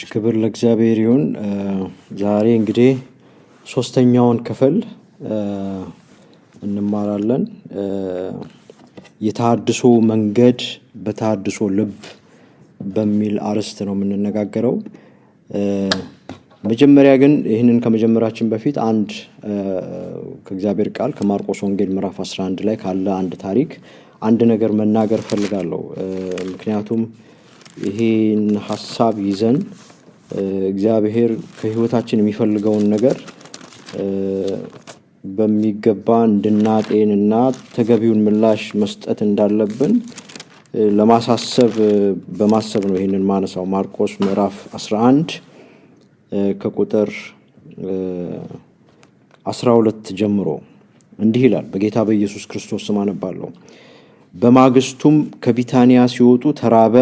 ክብር ለእግዚአብሔር ይሁን። ዛሬ እንግዲህ ሶስተኛውን ክፍል እንማራለን። የተሐድሶ መንገድ በተሐድሶ ልብ በሚል አርዕስት ነው የምንነጋገረው። መጀመሪያ ግን ይህንን ከመጀመራችን በፊት አንድ ከእግዚአብሔር ቃል ከማርቆስ ወንጌል ምዕራፍ 11 ላይ ካለ አንድ ታሪክ አንድ ነገር መናገር ፈልጋለሁ። ምክንያቱም ይሄን ሐሳብ ይዘን እግዚአብሔር ከህይወታችን የሚፈልገውን ነገር በሚገባ እንድናጤንና ተገቢውን ምላሽ መስጠት እንዳለብን ለማሳሰብ በማሰብ ነው ይሄንን ማነሳው። ማርቆስ ምዕራፍ 11 ከቁጥር 12 ጀምሮ እንዲህ ይላል። በጌታ በኢየሱስ ክርስቶስ ስም አነባለሁ። በማግስቱም ከቢታንያ ሲወጡ ተራበ።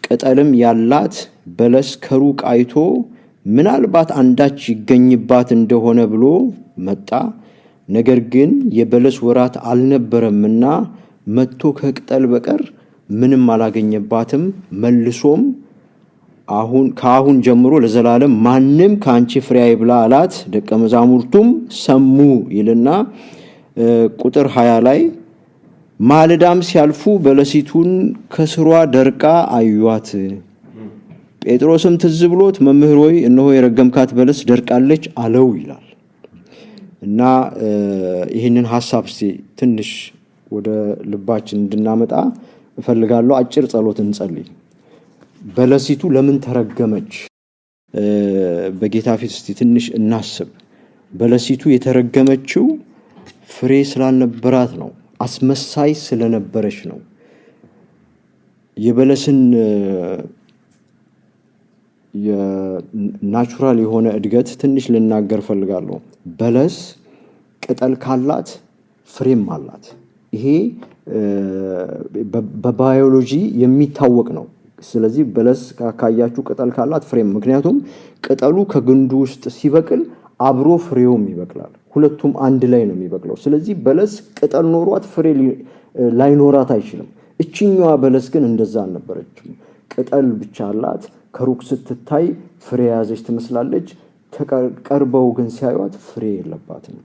ቅጠልም ያላት በለስ ከሩቅ አይቶ ምናልባት አንዳች ይገኝባት እንደሆነ ብሎ መጣ። ነገር ግን የበለስ ወራት አልነበረምና መጥቶ ከቅጠል በቀር ምንም አላገኘባትም። መልሶም ከአሁን ጀምሮ ለዘላለም ማንም ከአንቺ ፍሬ አይብላ አላት። ደቀ መዛሙርቱም ሰሙ ይልና ቁጥር 20 ላይ ማለዳም ሲያልፉ በለሲቱን ከስሯ ደርቃ አዩአት። ጴጥሮስም ትዝ ብሎት መምህር ሆይ እነሆ የረገምካት በለስ ደርቃለች አለው ይላል። እና ይህንን ሐሳብ ትንሽ ወደ ልባችን እንድናመጣ እፈልጋለሁ። አጭር ጸሎት እንጸልይ። በለሲቱ ለምን ተረገመች? በጌታ ፊት ትንሽ እናስብ። በለሲቱ የተረገመችው ፍሬ ስላልነበራት ነው። አስመሳይ ስለነበረች ነው። የበለስን የናቹራል የሆነ እድገት ትንሽ ልናገር ፈልጋለሁ። በለስ ቅጠል ካላት ፍሬም አላት። ይሄ በባዮሎጂ የሚታወቅ ነው። ስለዚህ በለስ ካያችሁ ቅጠል ካላት ፍሬም፣ ምክንያቱም ቅጠሉ ከግንዱ ውስጥ ሲበቅል አብሮ ፍሬውም ይበቅላል። ሁለቱም አንድ ላይ ነው የሚበቅለው። ስለዚህ በለስ ቅጠል ኖሯት ፍሬ ላይኖራት አይችልም። እችኛዋ በለስ ግን እንደዛ አልነበረችም። ቅጠል ብቻ አላት። ከሩቅ ስትታይ ፍሬ የያዘች ትመስላለች። ተቀርበው ግን ሲያዩት ፍሬ የለባትም።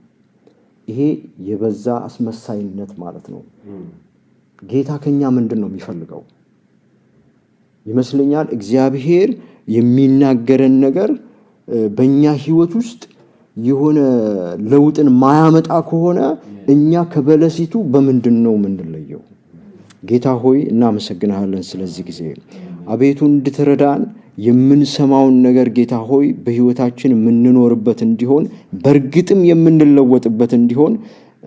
ይሄ የበዛ አስመሳይነት ማለት ነው። ጌታ ከኛ ምንድን ነው የሚፈልገው ይመስለኛል? እግዚአብሔር የሚናገረን ነገር በእኛ ህይወት ውስጥ የሆነ ለውጥን ማያመጣ ከሆነ እኛ ከበለሲቱ በምንድን ነው የምንለየው? ጌታ ሆይ እናመሰግናለን ስለዚህ ጊዜ። አቤቱ እንድትረዳን የምንሰማውን ነገር ጌታ ሆይ በህይወታችን የምንኖርበት እንዲሆን፣ በእርግጥም የምንለወጥበት እንዲሆን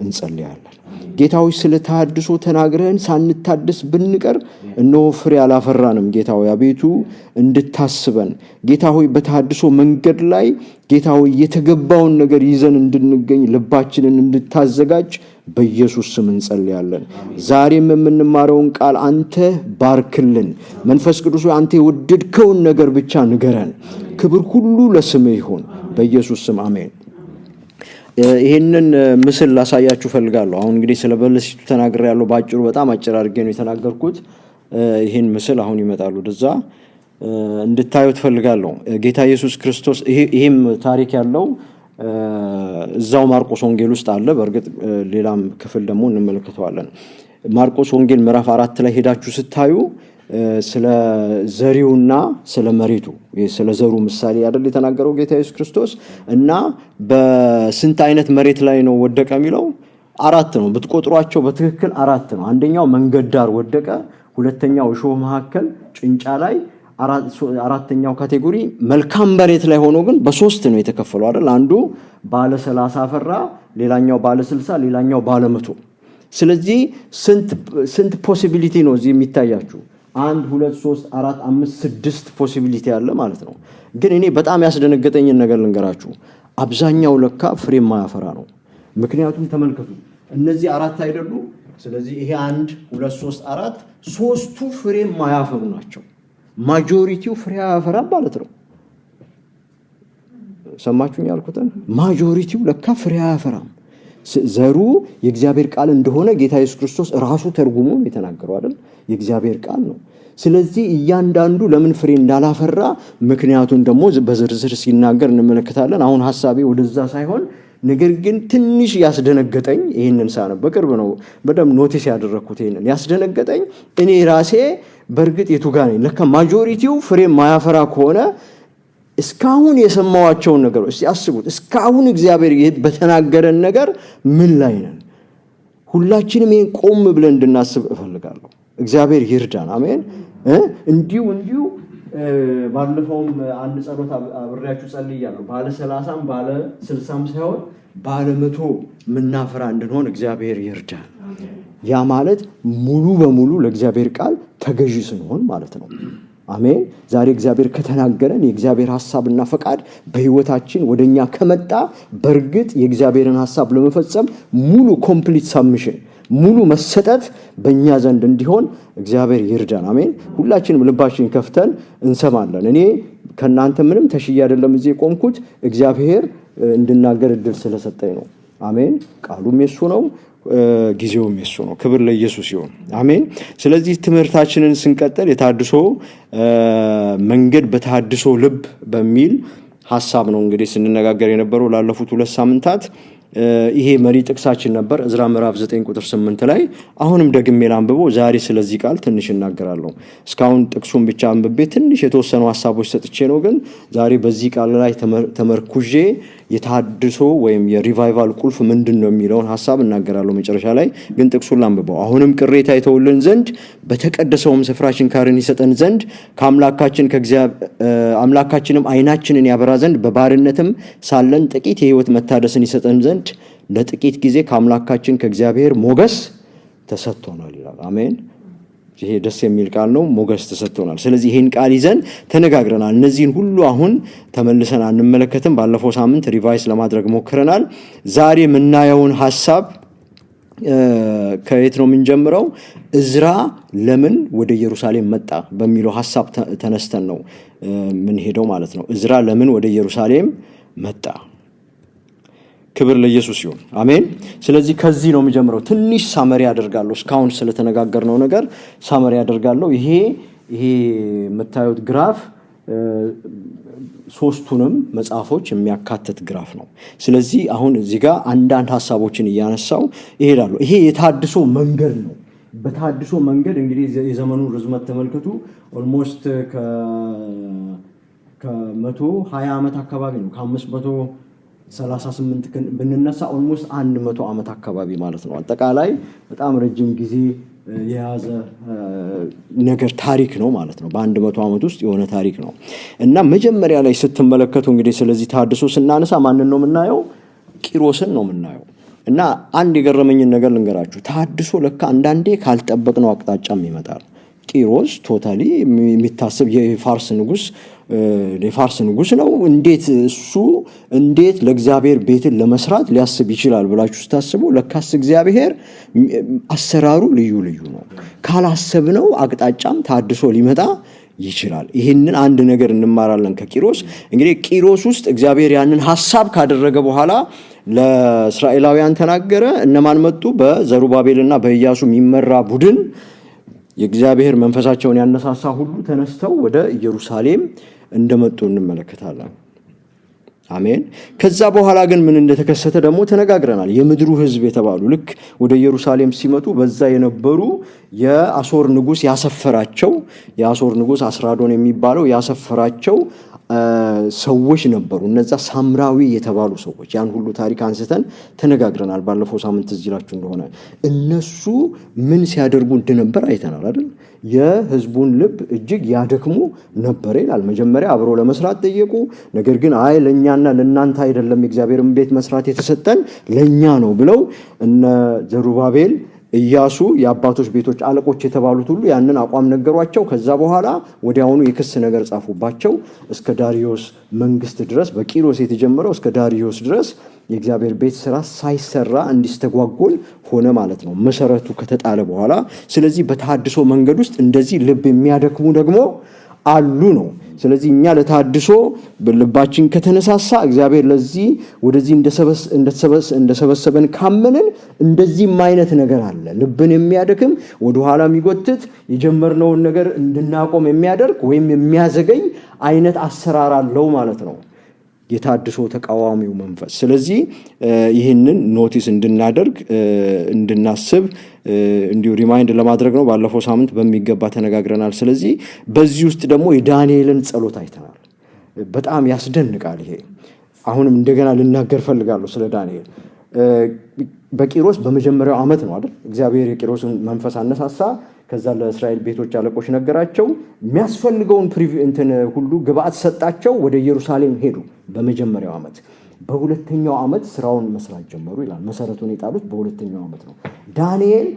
እንጸልያለን። ጌታ ሆይ ስለ ተሐድሶ ተናግረን ሳንታደስ ብንቀር እነሆ ፍሬ አላፈራንም። ጌታ ሆይ አቤቱ እንድታስበን ጌታ ሆይ በተሐድሶ መንገድ ላይ ጌታ ሆይ የተገባውን ነገር ይዘን እንድንገኝ ልባችንን እንድታዘጋጅ በኢየሱስ ስም እንጸልያለን። ዛሬም የምንማረውን ቃል አንተ ባርክልን። መንፈስ ቅዱስ አንተ የወደድከውን ነገር ብቻ ንገረን። ክብር ሁሉ ለስምህ ይሁን በኢየሱስ ስም አሜን። ይሄንን ምስል ላሳያችሁ ፈልጋለሁ። አሁን እንግዲህ ስለ በለሲቱ ተናግሬያለሁ። ባጭሩ በጣም አጭር አድርጌ ነው የተናገርኩት። ይሄን ምስል አሁን ይመጣሉ ወደዛ እንድታዩት ፈልጋለሁ። ጌታ ኢየሱስ ክርስቶስ ይሄም ታሪክ ያለው እዛው ማርቆስ ወንጌል ውስጥ አለ። በእርግጥ ሌላም ክፍል ደግሞ እንመለከተዋለን። ማርቆስ ወንጌል ምዕራፍ 4 ላይ ሄዳችሁ ስታዩ ስለ ዘሪውና ስለ መሬቱ ስለ ዘሩ ምሳሌ አይደል የተናገረው ጌታ ኢየሱስ ክርስቶስ። እና በስንት አይነት መሬት ላይ ነው ወደቀ የሚለው 4 ነው። ብትቆጥሯቸው በትክክል 4 ነው። አንደኛው መንገድ ዳር ወደቀ፣ ሁለተኛው እሾህ መካከል ጭንጫ ላይ፣ አራተኛው ካቴጎሪ መልካም መሬት ላይ ሆኖ ግን በ3 ነው የተከፈለው አይደል? አንዱ ባለ 30 አፈራ፣ ሌላኛው ባለ 60፣ ሌላኛው ባለ 100። ስለዚህ ስንት ፖሲቢሊቲ ነው እዚህ የሚታያችሁ? 1 2 3 4 5 6 ፖሲቢሊቲ አለ ማለት ነው። ግን እኔ በጣም ያስደነገጠኝን ነገር ልንገራችሁ። አብዛኛው ለካ ፍሬ ማያፈራ ነው። ምክንያቱም ተመልከቱ፣ እነዚህ 4 አይደሉ? ስለዚህ ይሄ 1 2 3 4 ሶስቱ ፍሬ ማያፈሩ ናቸው። ማጆሪቲው ፍሬ አያፈራም ማለት ነው። ሰማችሁኝ ያልኩትን? ማጆሪቲው ለካ ፍሬ አያፈራም። ዘሩ የእግዚአብሔር ቃል እንደሆነ ጌታ ኢየሱስ ክርስቶስ ራሱ ተርጉሞ የተናገረው አይደል? የእግዚአብሔር ቃል ነው። ስለዚህ እያንዳንዱ ለምን ፍሬ እንዳላፈራ ምክንያቱን ደግሞ በዝርዝር ሲናገር እንመለከታለን። አሁን ሐሳቤ ወደዛ ሳይሆን ነገር ግን ትንሽ ያስደነገጠኝ ይሄንን ሳነብ በቅርብ ነው በደም ኖቲስ ያደረኩት። ይሄንን ያስደነገጠኝ እኔ ራሴ በርግጥ የቱ ጋር ነኝ ለካ ማጆሪቲው ፍሬ ማያፈራ ከሆነ እስካሁን የሰማዋቸውን ነገሮች እስቲ አስቡት። እስካሁን እግዚአብሔር በተናገረን ነገር ምን ላይ ነን? ሁላችንም ይሄን ቆም ብለን እንድናስብ እፈልጋለሁ። እግዚአብሔር ይርዳን። አሜን። እንዲሁ ባለፈውም አንድ ጸሎት አብሬያችሁ ጸልያለሁ። ባለ 30ም ባለ 60ም ሳይሆን ባለ 100 ምናፈራ እንድንሆን እግዚአብሔር ይርዳን። ያ ማለት ሙሉ በሙሉ ለእግዚአብሔር ቃል ተገዢ ስንሆን ማለት ነው። አሜን። ዛሬ እግዚአብሔር ከተናገረን የእግዚአብሔር ሐሳብና ፈቃድ በህይወታችን ወደኛ ከመጣ በርግጥ የእግዚአብሔርን ሐሳብ ለመፈጸም ሙሉ ኮምፕሊት ሳብሚሽን ሙሉ መሰጠት በእኛ ዘንድ እንዲሆን እግዚአብሔር ይርዳን። አሜን። ሁላችንም ልባችን ከፍተን እንሰማለን። እኔ ከናንተ ምንም ተሽዬ አይደለም እዚህ የቆምኩት፣ እግዚአብሔር እንድናገር እድል ስለሰጠኝ ነው። አሜን። ቃሉም የሱ ነው፣ ጊዜውም የሱ ነው። ክብር ለኢየሱስ ይሁን። አሜን። ስለዚህ ትምህርታችንን ስንቀጥል የታድሶ መንገድ በታድሶ ልብ በሚል ሐሳብ ነው እንግዲህ ስንነጋገር የነበረው ላለፉት 2 ሳምንታት። ይሄ መሪ ጥቅሳችን ነበር ዕዝራ ምዕራፍ 9 ቁጥር 8 ላይ። አሁንም ደግሜ ላንብበው። ዛሬ ስለዚህ ቃል ትንሽ እናገራለሁ። እስካሁን ጥቅሱን ብቻ አንብቤ ትንሽ የተወሰኑ ሐሳቦች ሰጥቼ ነው፣ ግን ዛሬ በዚህ ቃል ላይ ተመርኩዤ የታድሶ ወይም የሪቫይቫል ቁልፍ ምንድነው የሚለውን ሐሳብ እናገራለሁ መጨረሻ ላይ። ግን ጥቅሱን ላንብበው። አሁንም ቅሬታ ይተውልን ዘንድ በተቀደሰውም ስፍራ ችንካርን ይሰጠን ዘንድ አምላካችንም ዓይናችንን ያበራ ዘንድ በባርነትም ሳለን ጥቂት የሕይወት መታደስን ይሰጠን ዘንድ ለጥቂት ጊዜ ከአምላካችን ከእግዚአብሔር ሞገስ ተሰጥቶናል ይላል። አሜን። ይሄ ደስ የሚል ቃል ነው። ሞገስ ተሰጥቶናል። ስለዚህ ይሄን ቃል ይዘን ተነጋግረናል። እነዚህን ሁሉ አሁን ተመልሰን አንመለከትም። ባለፈው ሳምንት ሪቫይስ ለማድረግ ሞክረናል። ዛሬ የምናየውን ሐሳብ ከየት ነው የምንጀምረው? ዕዝራ ለምን ወደ ኢየሩሳሌም መጣ በሚለው ሐሳብ ተነስተን ነው ምን ሄደው ማለት ነው። ዕዝራ ለምን ወደ ኢየሩሳሌም መጣ? ክብር ለኢየሱስ ይሁን። አሜን። ስለዚህ ከዚህ ነው የምጀምረው። ትንሽ ሳመሪ አደርጋለሁ። እስካሁን ስለተነጋገርነው ነገር ሳመሪ አደርጋለሁ። ይሄ የምታዩት ግራፍ 3ቱንም መጽሐፎች የሚያካትት ግራፍ ነው። ስለዚህ አሁን እዚህ ጋር አንዳንድ ሐሳቦችን እያነሳው ይሄዳለሁ። ይሄ የታድሶ መንገድ ነው። በታድሶ መንገድ እንግዲህ የዘመኑን ርዝመት ተመልከቱ። ኦልሞስት ከ120 ዓመት አካባቢ ነው። ከ538 ብንነሳ ኦልሞስት 100 ዓመት አካባቢ ማለት ነው። አጠቃላይ በጣም ረጅም ጊዜ የያዘ ነገር ታሪክ ነው ማለት ነው። በ100 ዓመት ውስጥ የሆነ ታሪክ ነው እና መጀመሪያ ላይ ስትመለከቱ እንግዲህ ስለዚህ ታድሶ ስናነሳ ማንን ነው የምናየው? ቂሮስን ነው የምናየው። እና አንድ የገረመኝን ነገር ልንገራችሁ። ታድሶ ለካ አንዳንዴ ካልጠበቅነው አቅጣጫም ይመጣል። ቂሮስ ቶታሊ የሚታሰብ የፋርስ ንጉስ ነው። እንዴት ለእግዚአብሔር ቤትን ለመስራት ሊያስብ ይችላል ብላችሁ ስታስቡ ለካስ እግዚአብሔር አሰራሩ ልዩ ነው። ካላሰብነው አቅጣጫም ታድሶ ሊመጣ ይችላል። ይህንን አንድ ነገር እንማራለን ከቂሮስ። እንግዲህ ቂሮስ ውስጥ እግዚአብሔር ያንን ሐሳብ ካደረገ በኋላ ለእስራኤላውያን ተናገረ። እነማን መጡ? በዘሩባቤልና በኢያሱ የሚመራ ቡድን የእግዚአብሔር መንፈሳቸውን ያነሳሳ ሁሉ ተነስተው ወደ ኢየሩሳሌም እንደመጡ እንመለከታለን። አሜን። ከዛ በኋላ ግን ምን እንደተከሰተ ደግሞ ተነጋግረናል። የምድሩ ሕዝብ የተባሉ ልክ ወደ ኢየሩሳሌም ሲመጡ በዛ የነበሩ የአሦር ንጉስ አስራዶን የሚባለው ያሰፈራቸው ሰዎች ነበሩ። እነዛ ሳምራዊ የተባሉ ሰዎች፣ ያን ሁሉ ታሪክ አንስተን ተነጋግረናል ባለፈው ሳምንት እዚህ ላችሁ እንደሆነ። እነሱ ምን ሲያደርጉ እንደነበር አይተናል አይደል? የህዝቡን ልብ እጅግ ያደክሙ ነበር ይላል። መጀመሪያ አብሮ ለመስራት ጠየቁ። ነገር ግን አይ ለኛና ለናንተ አይደለም የእግዚአብሔርን ቤት መስራት የተሰጠን ለኛ ነው ብለው እነ ዘሩባቤል፣ ኢያሱ የአባቶች ቤቶች አለቆች የተባሉት ሁሉ ያንን አቋም ነገሯቸው። ከዛ በኋላ ወዲያውኑ የክስ ነገር ጻፉባቸው። እስከ ዳሪዮስ መንግስት ድረስ በቂሮስ የተጀመረው እስከ ዳሪዮስ ድረስ የእግዚአብሔር ቤት ስራ ሳይሰራ እንዲስተጓጎል ሆነ ማለት ነው፣ መሰረቱ ከተጣለ በኋላ። ስለዚህ በተሐድሶ መንገድ ውስጥ እንደዚህ ልብ የሚያደክሙ ደግሞ አሉ ነው። ስለዚህ እኛ ለታድሶ በልባችን ከተነሳሳ እግዚአብሔር ለዚህ ወደዚህ እንደሰበሰበን ካመንን እንደዚህም አይነት ነገር አለ። ልብን የሚያደክም ወደ ኋላ የሚጎትት የጀመርነውን ነገር እንድናቆም የሚያደርግ ወይም የሚያዘገይ አይነት አሰራር አለው ማለት ነው የታድሶ ተቃዋሚው መንፈስ። ስለዚህ ይህንን ኖቲስ እንድናደርግ እንድናስብ እንዲሁ ሪማይንድ ለማድረግ ነው። ባለፈው ሳምንት በሚገባ ተነጋግረናል። ስለዚህ በዚህ ውስጥ ደግሞ የዳንኤልን ጸሎት አይተናል። በጣም ያስደንቃል ይሄ። አሁንም እንደገና ልናገር ፈልጋለሁ ስለ ዳንኤል። በቂሮስ በመጀመሪያው ዓመት ነው አይደል እግዚአብሔር የቂሮስን መንፈስ አነሳሳ። ከዛ ለእስራኤል ቤቶች አለቆች ነገራቸው። የሚያስፈልገውን ሁሉ ግብአት ሰጣቸው። ወደ ኢየሩሳሌም ሄዱ በመጀመሪያው ዓመት። በሁለተኛው ዓመት ስራውን መስራት ጀመሩ ይላል። መሰረቱን የጣሉት በሁለተኛው ዓመት ነው። ዳንኤል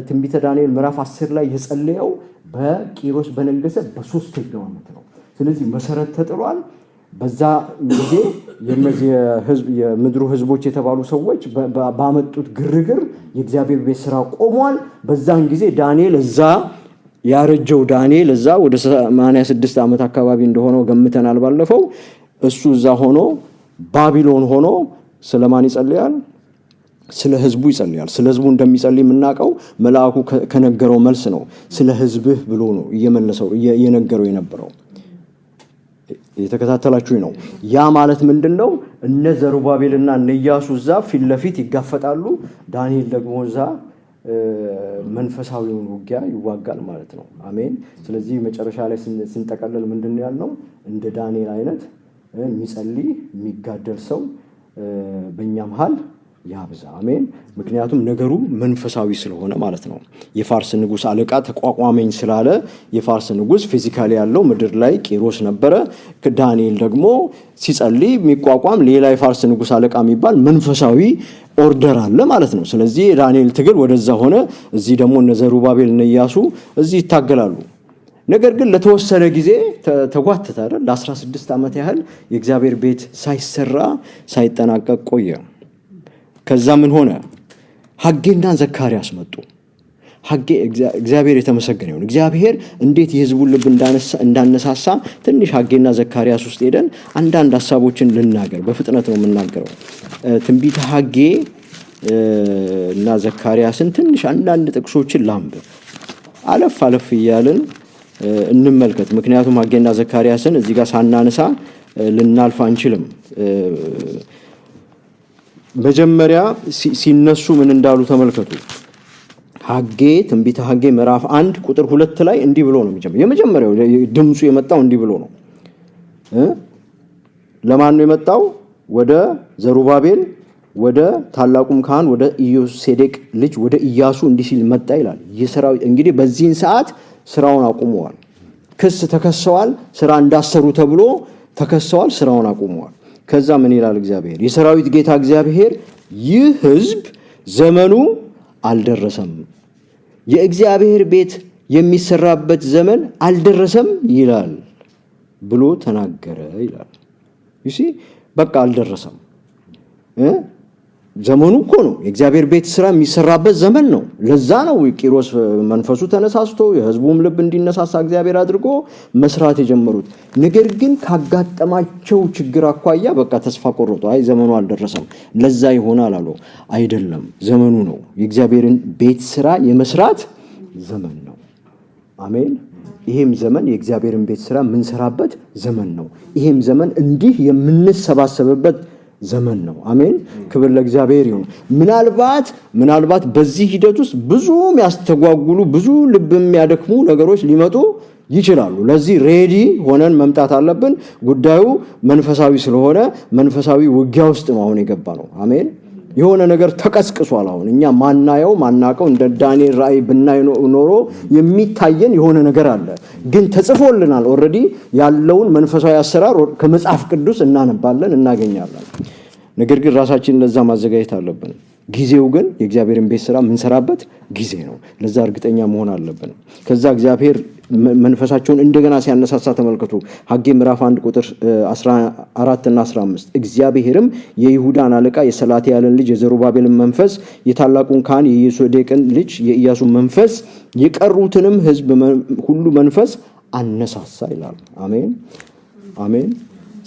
ትንቢተ ዳንኤል ምዕራፍ 10 ላይ የጸለየው በቂሮስ በነገሰ በሶስተኛው ዓመት ነው። ስለዚህ መሰረት ተጥሏል። በዛ ጊዜ የነዚህ የምድሩ ህዝቦች የተባሉ ሰዎች ባመጡት ግርግር የእግዚአብሔር ቤት ስራ ቆሟል። በዛን ጊዜ ዳንኤል እዛ ያረጀው ዳንኤል እዛ ወደ 86 ዓመት አካባቢ እንደሆነው ገምተናል ባለፈው። እሱ እዛ ሆኖ ባቢሎን ሆኖ ስለማን ይጸልያል? ስለ ህዝቡ ይጸልያል። ስለ ህዝቡ እንደሚጸልይ የምናውቀው መልአኩ ከነገረው መልስ ነው። ስለ ህዝብህ ብሎ ነው እየነገረው የነበረው። የተከታተላችሁ ነው። ያ ማለት ምንድነው? እነ ዘሩባቤልና እነ ኢያሱ እዛ ፊት ለፊት ይጋፈጣሉ። ዳንኤል ደግሞ እዛ መንፈሳዊውን ውጊያ ይዋጋል ማለት ነው። አሜን። ስለዚህ መጨረሻ ላይ ስንጠቀለል ምንድነው ያልነው? እንደ ዳንኤል አይነት የሚጸልይ የሚጋደል ሰው በእኛ መሃል ያብዛ። አሜን። ምክንያቱም ነገሩ መንፈሳዊ ስለሆነ ማለት ነው። የፋርስ ንጉስ አለቃ ተቋቋመኝ ስላለ የፋርስ ንጉስ ፊዚካሊ ያለው ምድር ላይ ቂሮስ ነበረ። ዳንኤል ደግሞ ሲጸልይ የሚቋቋም ሌላ የፋርስ ንጉስ አለቃ የሚባል መንፈሳዊ ኦርደር አለ ማለት ነው። ስለዚህ የዳንኤል ትግል ወደዛ ሆነ። እዚህ ደግሞ እነ ዘሩባቤል እነ ኢያሱ እዚህ ይታገላሉ። ነገር ግን ለተወሰነ ጊዜ ተጓተተ አይደል? ለ16 ዓመት ያህል የእግዚአብሔር ቤት ሳይሰራ ሳይጠናቀቅ ቆየ። ከዛ ምን ሆነ? ሐጌና ዘካርያስ መጡ። እግዚአብሔር የተመሰገነ ይሁን። እግዚአብሔር እንዴት የህዝቡን ልብ እንዳነሳሳ ትንሽ ሐጌና ዘካርያስ ውስጥ ሄደን አንዳንድ ሐሳቦችን ልናገር። በፍጥነት ነው የምናገረው። ትንቢተ ሐጌ እና ዘካርያስን ትንሽ አንዳንድ ጥቅሶችን ላንብብ። አለፍ እያልን እንመልከት። ምክንያቱም ሐጌና ዘካርያስን እዚህ ጋር ሳናነሳ ልናልፍ አንችልም። መጀመሪያ ሲነሱ ምን እንዳሉ ተመልከቱ። ሐጌ ትንቢተ ሐጌ ምዕራፍ 1 ቁጥር 2 ላይ እንዲህ ብሎ ነው የመጀመሪያው ድምፁ የመጣው እንዲህ ብሎ ነው። ለማን ነው የመጣው? ወደ ዘሩባቤል ወደ ታላቁም ካህን ወደ ኢዮሴዴቅ ልጅ ወደ ኢያሱ እንዲህ ሲል መጣ ይላል። የሰራዊት እንግዲህ በዚህን ሰዓት ስራውን አቁመዋል። ክስ ተከሰዋል። ስራ እንዳሰሩ ተብሎ ተከሰዋል። ስራውን አቁመዋል። ከዛ ምን ይላል እግዚአብሔር? የሰራዊት ጌታ እግዚአብሔር ይህ ህዝብ ዘመኑ አልደረሰም፣ የእግዚአብሔር ቤት የሚሰራበት ዘመን አልደረሰም ይላል ብሎ ተናገረ ይላል። ይሲ በቃ አልደረሰም። ዘመኑ እኮ ነው የእግዚአብሔር ቤት ስራ የሚሰራበት ዘመን ነው። ለዛ ነው ቂሮስ መንፈሱ ተነሳስቶ የህዝቡም ልብ እንዲነሳሳ እግዚአብሔር አድርጎ መስራት የጀመሩት። ነገር ግን ካጋጠማቸው ችግር አኳያ በቃ ተስፋ ቆርጦ አይ ዘመኑ አልደረሰም ለዛ ይሆናል አሉ። አይደለም፣ ዘመኑ ነው የእግዚአብሔርን ቤት ስራ የመስራት ዘመን ነው። አሜን። ይሄም ዘመን የእግዚአብሔርን ቤት ስራ የምንሰራበት ዘመን ነው። ይሄም ዘመን እንዲህ የምንሰባሰብበት ዘመን ነው። አሜን። ክብር ለእግዚአብሔር ይሁን። ምናልባት በዚህ ሂደት ውስጥ ብዙ የሚያስተጓጉሉ ብዙ ልብ የሚያደክሙ ነገሮች ሊመጡ ይችላሉ። ለዚህ ሬዲ ሆነን መምጣት አለብን። ጉዳዩ መንፈሳዊ ስለሆነ መንፈሳዊ ውጊያ ውስጥ ነው አሁን የገባ ነው። አሜን። የሆነ ነገር ተቀስቅሷል። አሁን እኛ ማናቀው እንደ ዳንኤል ራእይ ብናይ ኖሮ የሚታየን የሆነ ነገር አለ። ግን ተጽፎልናል። ኦሬዲ ያለውን መንፈሳዊ አሰራር ከመጽሐፍ ቅዱስ እናነባለን፣ እናገኛለን። ነገር ግን ራሳችንን ለዛ ማዘጋጀት አለብን። ጊዜው ግን የእግዚአብሔርን ቤት ስራ የምንሰራበት ጊዜ ነው። ለዛ እርግጠኛ መሆን አለብን። ከዛ እግዚአብሔር መንፈሳቸውን እንደገና ሲያነሳሳ ተመልከቱ። ሐጌ ምዕራፍ 1 ቁጥር 14 እና 15 እግዚአብሔርም የይሁዳን አለቃ የሰላትያልን ልጅ የዘሩባቤልን መንፈስ የታላቁን ካህን የኢዮሴዴቅን ልጅ የኢያሱን መንፈስ የቀሩትንም ሕዝብ ሁሉ መንፈስ አነሳሳ ይላል። አሜን አሜን።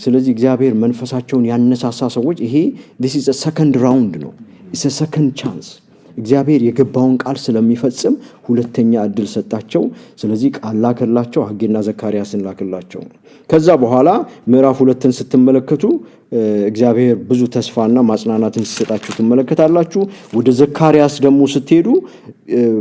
ስለዚህ እግዚአብሔር መንፈሳቸውን ያነሳሳ ሰዎች ይሄ this is a second round ነው። it's a second chance። እግዚአብሔር የገባውን ቃል ስለሚፈጽም ሁለተኛ እድል ሰጣቸው። ስለዚህ ቃል ላከላቸው፣ ሐጌና ዘካርያስን ላከላቸው። ከዛ በኋላ ምዕራፍ 2ን ስትመለከቱ እግዚአብሔር ብዙ ተስፋና ማጽናናትን ሲሰጣችሁ ትመለከታላችሁ። ወደ ዘካርያስ ደግሞ ስትሄዱ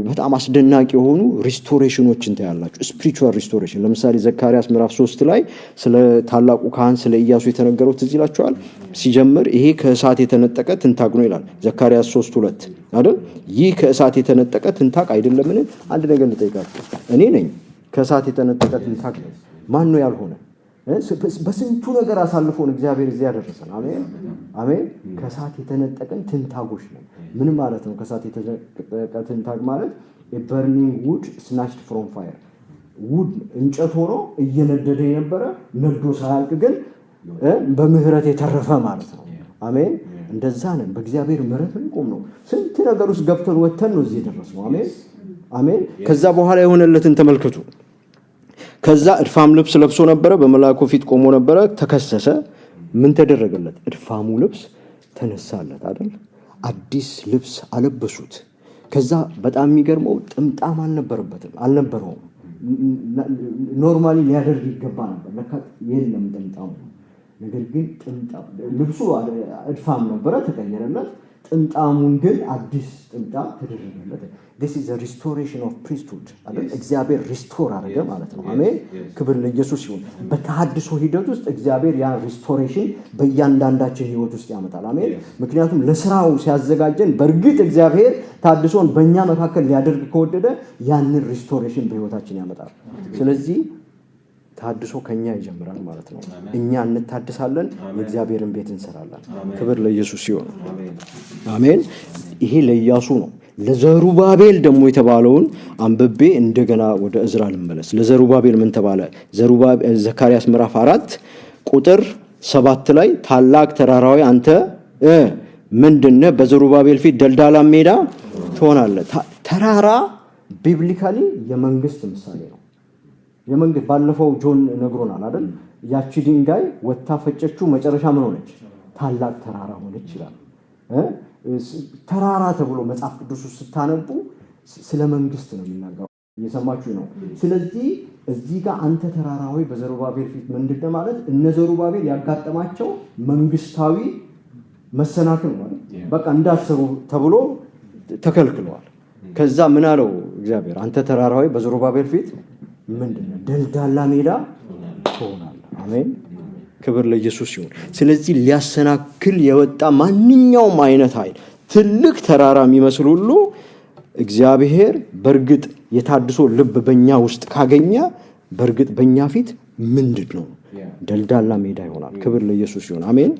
በጣም አስደናቂ የሆኑ ሪስቶሬሽኖችን ታያላችሁ። ስፒሪቹዋል ሪስቶሬሽን። ለምሳሌ ዘካርያስ ምዕራፍ 3 ላይ ስለ ታላቁ ካህን ስለ ኢያሱ የተነገረው ትዝ ይላችኋል። ሲጀምር ይሄ ከእሳት የተነጠቀ ትንታግ ነው ይላል ዘካርያስ 3:2 አይደል? ይህ ከእሳት የተነጠቀ ትንታግ አይደለምን? አንድ ነገር ልጠይቃችሁ። እኔ ነኝ ከእሳት የተነጠቀ ትንታግ ነው። ማን ነው ያልሆነ? በስንቱ ነገር አሳልፎን እግዚአብሔር እዚህ ያደረሰን። አሜን አሜን። ከእሳት የተነጠቀን ትንታጎች ነው። ምን ማለት ነው? ከእሳት የተነጠቀ ትንታግ ማለት burning wood snatched from fire። ውድ እንጨት ሆኖ እየነደደ የነበረ ነዶ ሳያልቅ ግን በምህረት የተረፈ ማለት ነው። አሜን። እንደዛ ነን። በእግዚአብሔር ምህረት እንቆም ነው። ስንት ነገር ውስጥ ገብተን ወተን ነው እዚህ የደረስነው። አሜን አሜን። ከዛ በኋላ የሆነለትን ተመልከቱ። ከዛ እድፋም ልብስ ለብሶ ነበረ፣ በመላእክቱ ፊት ቆሞ ነበረ፣ ተከሰሰ። ምን ተደረገለት? እድፋሙ ልብስ ተነሳለት አይደል? አዲስ ልብስ አለበሱት። ከዛ በጣም የሚገርመው ጥምጣም አልነበረውም። ኖርማሊ ሊያደርግ ይገባ ነበር፣ ለካ የለም ጥምጣሙ። ነገር ግን ልብሱ እድፋም ነበረ፣ ተቀየረለት። ጥምጣሙን ግን አዲስ ጥምጣም ተደረገለት። this is a restoration of priesthood አይደል? እግዚአብሔር ሪስቶር አደረገ ማለት ነው። አሜን። ክብር ለኢየሱስ ይሁን። በተሐድሶ ሂደት ውስጥ እግዚአብሔር ያ ሪስቶሬሽን በእያንዳንዳችን ህይወት ውስጥ ያመጣል። አሜን። ምክንያቱም ለስራው ሲያዘጋጀን በእርግጥ እግዚአብሔር ተሐድሶን በእኛ መካከል ሊያደርግ ከወደደ ያንን ሪስቶሬሽን በህይወታችን ያመጣል። ስለዚህ ተሐድሶ ከኛ ይጀምራል ማለት ነው። እኛ እንታድሳለን፣ የእግዚአብሔርን ቤት እንሰራለን። ክብር ለኢየሱስ ይሁን። አሜን። ይሄ ለኢያሱ ነው። ለዘሩባቤል ደግሞ የተባለውን አንብቤ እንደገና ወደ እዝራ ልመለስ። ለዘሩባቤል ምን ተባለ? ዘካርያስ ምዕራፍ 4 ቁጥር 7 ላይ ታላቅ ተራራዊ አንተ ምንድነው? በዘሩባቤል ፊት ደልዳላ ሜዳ ትሆናለህ። ተራራ ቢብሊካሊ የመንግስት ምሳሌ ነው። የመንግስት ባለፈው ጆን ነግሮናል አይደል? ያቺ ድንጋይ ወታ ፈጨችው፣ መጨረሻ ምን ሆነች? ታላቅ ተራራ ሆነች ይላል። ተራራ ተብሎ መጽሐፍ ቅዱስ ውስጥ ስታነቡ ስለ መንግስት ነው የሚናገረው። እየሰማችሁ ነው። ስለዚህ እዚህ ጋር አንተ ተራራዊ በዘሩባቤል ፊት ምንድነው ማለት? እነ ዘሩባቤል ያጋጠማቸው መንግስታዊ መሰናክል ማለት በቃ እንዳሰሩ ተብሎ ተከልክለዋል። ከዛ ምን አለው እግዚአብሔር? አንተ ተራራዊ በዘሩባቤል ፊት ምንድነው? ደልዳላ ሜዳ ትሆናለህ። አሜን። ክብር ለኢየሱስ ይሁን። ስለዚህ ሊያሰናክል የወጣ ማንኛውም አይነት ኃይል ትልቅ ተራራ የሚመስል ሁሉ እግዚአብሔር በእርግጥ የታድሶ ልብ በእኛ ውስጥ ካገኘ በእርግጥ በእኛ ፊት ምንድነው? ደልዳላ ሜዳ ይሆናል። ክብር ለኢየሱስ ይሁን። አሜን።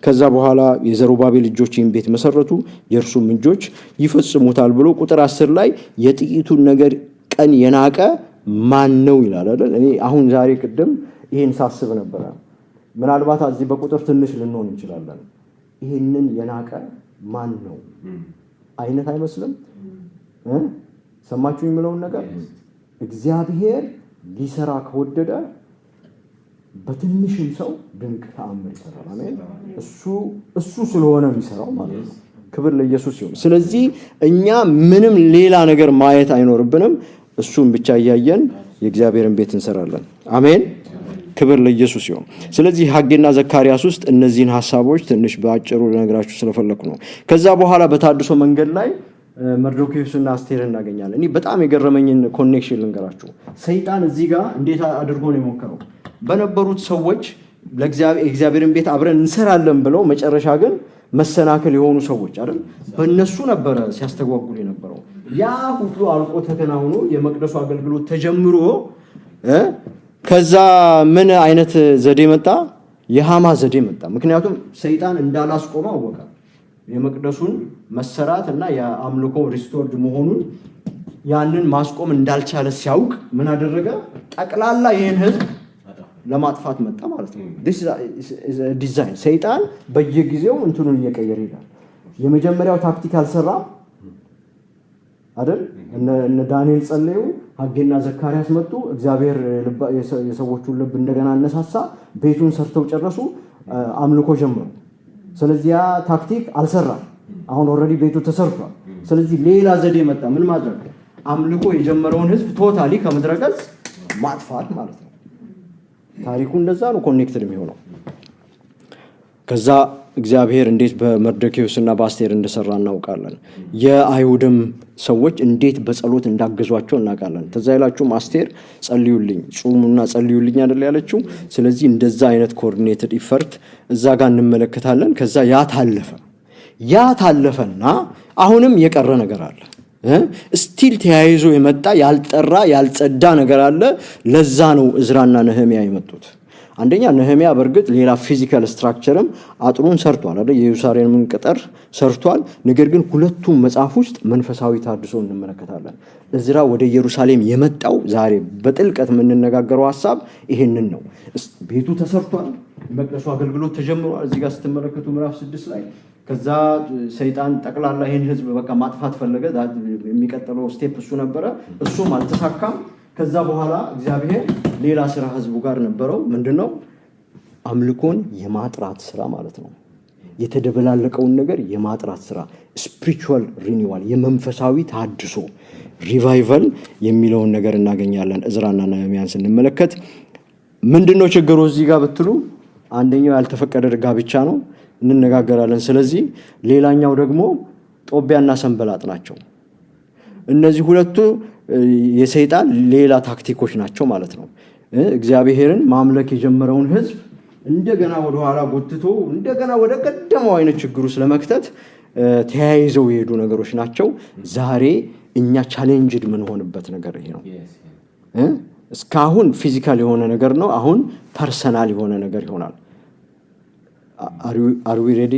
ከዛ በኋላ የዘሩባቤል ልጆች ይህን ቤት መሰረቱ፣ የእርሱም እጆች ይፈጽሙታል ብሎ ቁጥር 10 ላይ የጥቂቱን ነገር ቀን የናቀ ማን ነው ይላል አይደል? እኔ አሁን ዛሬ ቅድም ይሄን ሳስብ ነበር። ምናልባት እዚህ በቁጥር ትንሽ ልንሆን እንችላለን። ይሄንን የናቀ ማን ነው አይነት አይመስልም? ሰማችሁ የሚለውን ነገር እግዚአብሔር ሊሰራ ከወደደ በትንሽም ሰው ድንቅ ተአምር ይሰራል። አሜን። እሱ ስለሆነ የሚሰራው ማለት ነው። ክብር ለኢየሱስ ይሁን። ስለዚህ እኛ ምንም ሌላ ነገር ማየት አይኖርብንም። እሱን ብቻ እያየን የእግዚአብሔርን ቤት እንሰራለን። አሜን። ክብር ለኢየሱስ ይሁን። ስለዚህ ሐጌና ዘካርያስ ውስጥ እነዚህን ሐሳቦች ትንሽ በአጭሩ ልነግራችሁ ስለፈለኩ ነው። ከዛ በኋላ በታድሶ መንገድ ላይ መርዶክዮስና አስቴር እናገኛለን። እኔ በጣም የገረመኝን ኮኔክሽን ልንገራችሁ። ሰይጣን እዚህ ጋር እንዴት አድርጎ ነው የሞከረው? በነበሩት ሰዎች ለእግዚአብሔርን ቤት አብረን እንሰራለን ብለው መጨረሻ ግን መሰናከል የሆኑ ሰዎች አይደል? በእነሱ ነበረ ሲያስተጓጉል የነበረው። ያ ሁሉ አልቆ ተከናውኖ የመቅደሱ አገልግሎት ተጀምሮ ከዛ ምን አይነት ዘዴ መጣ? የሃማ ዘዴ መጣ። ምክንያቱም ሰይጣን እንዳላስቆመው አወቀ። የመቅደሱን መሰራት እና የአምልኮ ሪስቶርድ መሆኑን ያንን ማስቆም እንዳልቻለ ሲያውቅ ምን አደረገ? ጠቅላላ ይህን ህዝብ ለማጥፋት መጣ ማለት ነው። this is a design። ሰይጣን በየጊዜው እንትኑን እየቀየረ ይላል። የመጀመሪያው ታክቲክ አልሰራ አይደል? እነ ዳንኤል ጸለዩ፣ ሐጌና ዘካርያስ መጡ። እግዚአብሔር የሰዎቹን ልብ እንደገና አነሳሳ። ቤቱን ሰርተው ጨረሱ። አምልኮ ጀመሩ። ስለዚህ ያ ታክቲክ አልሰራም። አሁን ኦልሬዲ ቤቱ ተሰርቷል። ስለዚህ ሌላ ዘዴ መጣ። ምን ማድረግ? አምልኮ የጀመረውን ህዝብ ቶታሊ ከምድረ ገጽ ማጥፋት ማለት ነው። ታሪኩ እንደዛ ነው ኮኔክትድ የሚሆነው። ከዛ እግዚአብሔር እንዴት በመርዶክዮስና በአስቴር እንደሰራ እናውቃለን። የአይሁድም ሰዎች እንዴት በጸሎት እንዳገዟቸው እናውቃለን። ተዛ ይላችሁም አስቴር ጸልዩልኝ፣ ጾሙና ጸልዩልኝ አይደል ያለችው። ስለዚህ እንደዛ አይነት ኮኦርዲኔትድ ኢፈርት እዛ ጋር እንመለከታለን። ከዛ ያ ታለፈና አሁንም የቀረ ነገር አለ። ስቲል ተያይዞ የመጣ ያልጠራ ያልጸዳ ነገር አለ። ለዛ ነው እዝራና ነህሚያ የመጡት። አንደኛ ነህሚያ በርግጥ ሌላ ፊዚካል ስትራክቸርም አጥሩን ሰርቷል አይደል? የኢየሩሳሌምን ቅጥር ሰርቷል። ነገር ግን ሁለቱም መጽሐፍ ውስጥ መንፈሳዊ ታድሶ እንመለከታለን። እዝራ ወደ ኢየሩሳሌም የመጣው ዛሬ በጥልቀት የምንነጋገረው ሐሳብ ይሄንን ነው። ቤቱ ተሰርቷል። መቅደሱ አገልግሎት ተጀምሯል። እዚህ ጋር ስትመለከቱ ምዕራፍ 6 ላይ ከዛ ሰይጣን ጠቅላላ ይሄን ህዝብ በቃ ማጥፋት ፈለገ። የሚቀጥለው ስቴፕ እሱ ነበረ። እሱም አልተሳካም። ከዛ በኋላ እግዚአብሔር ሌላ ስራ ህዝቡ ጋር ነበረው። ምንድነው? አምልኮን የማጥራት ስራ ማለት ነው። የተደበላለቀውን ነገር የማጥራት ስራ፣ ስፒሪቹዋል ሪኒዋል፣ የመንፈሳዊ ታድሶ ሪቫይቫል የሚለውን ነገር እናገኛለን። እዝራና ነህምያን ስንመለከት ምንድነው ችግሩ እዚህ ጋር ብትሉ፣ አንደኛው ያልተፈቀደ ጋብቻ ነው፣ እንነጋገራለን። ስለዚህ ሌላኛው ደግሞ ጦቢያና ሰንበላጥ ናቸው። እነዚህ ሁለቱ የሰይጣን ሌላ ታክቲኮች ናቸው ማለት ነው። እግዚአብሔርን ማምለክ የጀመረውን ህዝብ እንደገና ወደ ኋላ ጎትቶ እንደገና ወደ ቀደመው አይነት ችግሩ ስለመክተት ተያይዘው የሄዱ ነገሮች ናቸው። ዛሬ እኛ ቻሌንጅድ ምን ሆነበት ነገር ይሄ ነው። እስካሁን ፊዚካል የሆነ ነገር ነው፣ አሁን ፐርሰናል የሆነ ነገር ይሆናል። አር ዊ ሬዲ?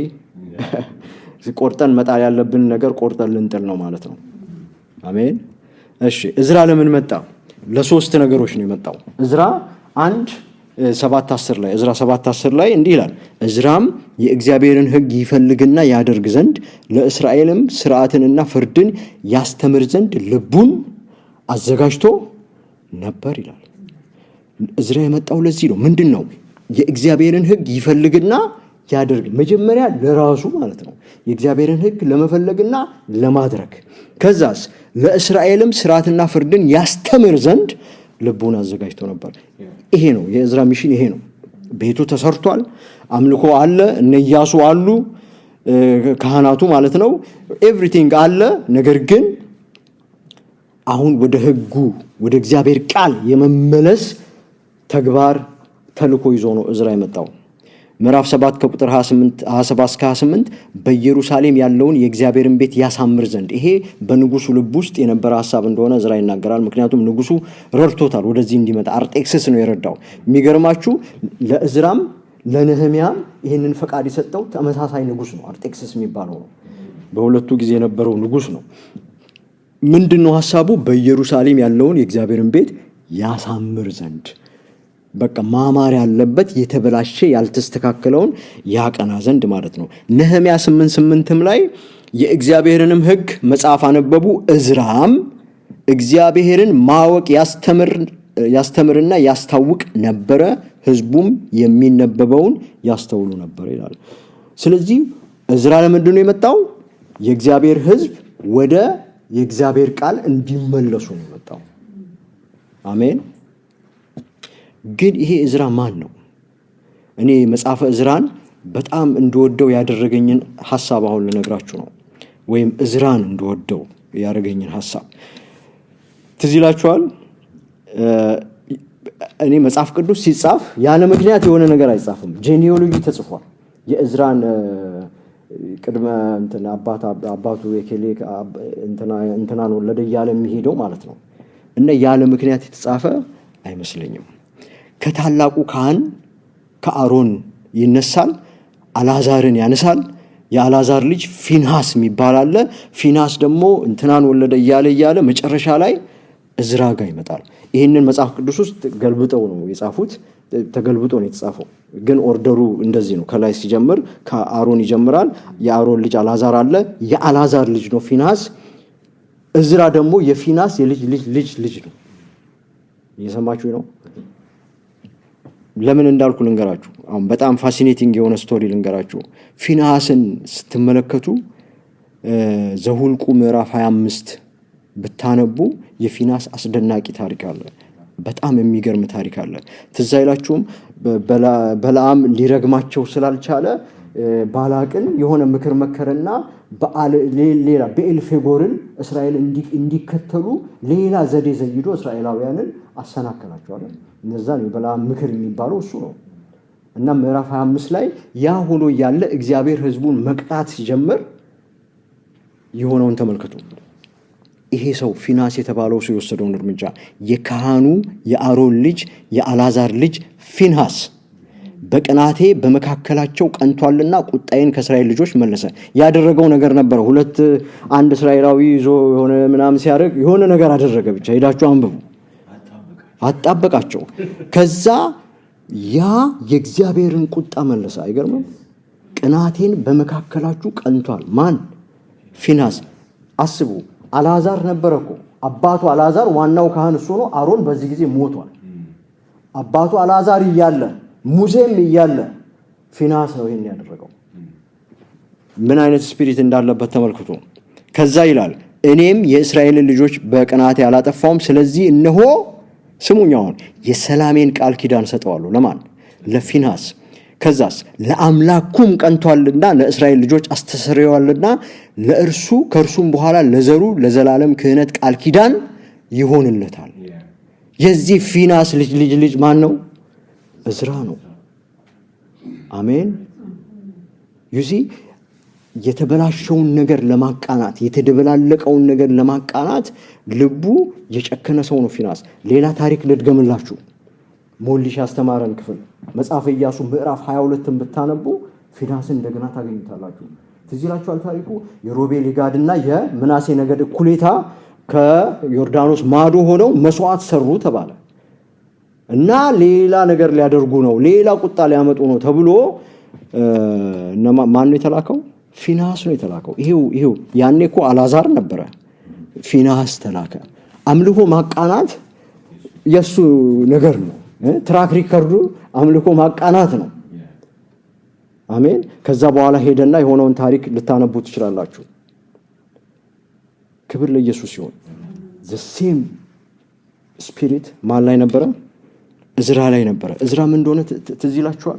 ቆርጠን መጣል ያለብን ነገር ቆርጠን ልንጥል ነው ማለት ነው። አሜን። እሺ እዝራ ለምን መጣ? ለሶስት ነገሮች ነው የመጣው። እዝራ 1:7-10 ላይ እዝራ 7:10 ላይ እንዲህ ይላል፣ እዝራም የእግዚአብሔርን ሕግ ይፈልግና ያደርግ ዘንድ ለእስራኤልም ሥርዓትንና ፍርድን ያስተምር ዘንድ ልቡን አዘጋጅቶ ነበር ይላል። እዝራ የመጣው ለዚህ ነው። ምንድነው? የእግዚአብሔርን ሕግ ይፈልግና ያደርግ። መጀመሪያ ለራሱ ማለት ነው የእግዚአብሔርን ሕግ ለመፈለግና ለማድረግ። ከዛስ ለእስራኤልም ሥርዓትና ፍርድን ያስተምር ዘንድ ልቡን አዘጋጅቶ ነበር። ይሄ ነው የእዝራ ሚሽን። ይሄ ነው። ቤቱ ተሰርቷል፣ አምልኮ አለ፣ እነ ኢያሱ አሉ፣ ካህናቱ ማለት ነው፣ ኤቭሪቲንግ አለ። ነገር ግን አሁን ወደ ሕጉ ወደ እግዚአብሔር ቃል የመመለስ ተግባር ተልኮ ይዞ ነው እዝራ የመጣው። ምዕራፍ 7 ከቁጥር 27-28 በኢየሩሳሌም ያለውን የእግዚአብሔርን ቤት ያሳምር ዘንድ። ይሄ በንጉሱ ልብ ውስጥ የነበረ ሐሳብ እንደሆነ እዝራ ይናገራል። ምክንያቱም ንጉሱ ረድቶታል ወደዚህ እንዲመጣ። አርጤክስስ ነው የረዳው። የሚገርማችሁ ለእዝራም ለነህሚያም ይህንን ፈቃድ የሰጠው ተመሳሳይ ንጉስ ነው። አርጤክስስ የሚባለው ነው። በሁለቱ ጊዜ የነበረው ንጉስ ነው። ምንድነው ሐሳቡ? በኢየሩሳሌም ያለውን የእግዚአብሔርን ቤት ያሳምር ዘንድ። በቃ ማማር ያለበት የተበላሸ ያልተስተካከለውን ያቀና ዘንድ ማለት ነው። ነህምያ 8:8 ላይ የእግዚአብሔርንም ሕግ መጽሐፍ አነበቡ። እዝራም እግዚአብሔርን ማወቅ ያስተምርና ያስታውቅ ነበረ፣ ሕዝቡም የሚነበበውን ያስተውሉ ነበር ይላል። ስለዚህ እዝራ ለምንድን ነው የመጣው? የእግዚአብሔር ሕዝብ ወደ የእግዚአብሔር ቃል እንዲመለሱ ነው የመጣው። አሜን። ግን ይሄ እዝራ ማን ነው? እኔ መጽሐፈ እዝራን በጣም እንደወደው ያደረገኝን ሐሳብ አሁን ልነግራችሁ ነው። ወይም እዝራን እንደወደው ያደረገኝን ሐሳብ ትዝ ይላችኋል። እኔ መጽሐፍ ቅዱስ ሲጻፍ ያለ ምክንያት የሆነ ነገር አይጻፍም። ጄኒዮሎጂ ተጽፏል። የእዝራን ቅድመ አባቱ የኬሌ እንትናን ወለደ እያለ የሚሄደው ማለት ነው። እና ያለ ምክንያት የተጻፈ አይመስለኝም። ከታላቁ ካህን ከአሮን ይነሳል፣ አልዓዛርን ያነሳል። የአልዓዛር ልጅ ፊንሃስ የሚባል አለ። ፊንሃስ ደግሞ እንትናን ወለደ እያለ መጨረሻ ላይ እዝራ ጋር ይመጣል። ይህንን መጽሐፍ ቅዱስ ውስጥ ገልብጠው ነው የጻፉት። ተገልብጦ ነው የተጻፈው። ግን ኦርደሩ እንደዚህ ነው። ከላይ ሲጀምር ከአሮን ይጀምራል። የአሮን ልጅ አልዓዛር አለ። የአልዓዛር ልጅ ነው ፊንሃስ። እዝራ ደግሞ የፊንሃስ የልጅ ልጅ ነው። እየሰማችሁ ነው? ለምን እንዳልኩ ልንገራችሁ። አሁን በጣም ፋሲኔቲንግ የሆነ ስቶሪ ልንገራችሁ። ፊንሐስን ስትመለከቱ ዘሁልቁ ምዕራፍ 25 ብታነቡ የፊንሐስ አስደናቂ ታሪክ አለ። በጣም የሚገርም ታሪክ አለ። ትዝ አይላችሁም? በለዓም ሊረግማቸው ስላልቻለ ባላቅን የሆነ ምክር መከረና ሌላ በኤልፌጎርን እስራኤል እንዲከተሉ ሌላ ዘዴ ዘይዶ እስራኤላውያንን አሰናከላቸዋል። እነዛን የበለዓም ምክር የሚባለው እሱ ነው። እና ምዕራፍ 25 ላይ ያ ሆኖ ያለ እግዚአብሔር ሕዝቡን መቅጣት ሲጀምር የሆነውን ተመልከቱ። ይሄ ሰው ፊንሐስ የተባለው ሰው የወሰደውን እርምጃ የካህኑ የአሮን ልጅ የአልዓዛር ልጅ ፊንሐስ በቅናቴ በመካከላቸው ቀንቷልና ቁጣዬን ከእስራኤል ልጆች መለሰ። ያደረገው ነገር ነበረ። አንድ እስራኤላዊ ይዞ የሆነ ምናምን ሲያደርግ የሆነ ነገር አደረገ። ብቻ ሄዳችሁ አንብቡ። አጣበቃቸው። ከዛ ያ የእግዚአብሔርን ቁጣ መለሰ። አይገርምም? ቅናቴን በመካከላችሁ ቀንቷል። ማን? ፊንሐስ። አስቡ፣ አልዓዛር ነበረ እኮ አባቱ። አልዓዛር ዋናው ካህን እሱ ነው። አሮን በዚህ ጊዜ ሞቷል። አባቱ አልዓዛር እያለ ሙሴም እያለ ፊንሐስ ነው ይሄን ያደረገው። ምን አይነት ስፒሪት እንዳለበት ተመልክቶ። ከዛ ይላል እኔም የእስራኤልን ልጆች በቅናቴ አላጠፋውም። ስለዚህ እነሆ ስሙኛውን የሰላሜን ቃል ኪዳን ሰጠዋለሁ። ለማን? ለፊንሐስ። ከዛስ ለአምላኩም ቀንቷልና ለእስራኤል ልጆች አስተሰርየዋልና ለእርሱ ከእርሱም በኋላ ለዘሩ ለዘላለም ክህነት ቃል ኪዳን ይሆንለታል። የዚህ ፊንሐስ ልጅ ማን ነው? እዝራ ነው። አሜን። ዩሲ የተበላሸውን ነገር ለማቃናት የተደበላለቀውን ነገር ለማቃናት ልቡ የጨከነ ሰው ነው ፊንሐስ። ሌላ ታሪክ ልድገምላችሁ። ሞልሽ ያስተማረን ክፍል መጽሐፈ ኢያሱ ምዕራፍ 22ን ብታነቡ ፊንሐስን እንደገና ታገኙታላችሁ። ትዝ ይላችኋል ታሪኩ። የሮቤል የጋድና የምናሴ ነገድ እኩሌታ ከዮርዳኖስ ማዶ ሆነው መስዋዕት ሰሩ ተባለ እና ሌላ ነገር ሊያደርጉ ነው፣ ሌላ ቁጣ ሊያመጡ ነው ተብሎ ማን ነው የተላከው? ፊንሐስ ነው የተላከው። ይሄው ያኔ እኮ አልዓዛር ነበረ፣ ፊንሐስ ተላከ። አምልኮ ማቃናት የሱ ነገር ነው። ትራክ ሪከርዱ አምልኮ ማቃናት ነው። አሜን። ከዛ በኋላ ሄደና የሆነውን ታሪክ ልታነቡ ትችላላችሁ። ክብር ለኢየሱስ ይሁን። the same spirit ማን ላይ ነበረ? እዝራ ላይ ነበረ። እዝራ ምን እንደሆነ ትዝ ይላችኋል?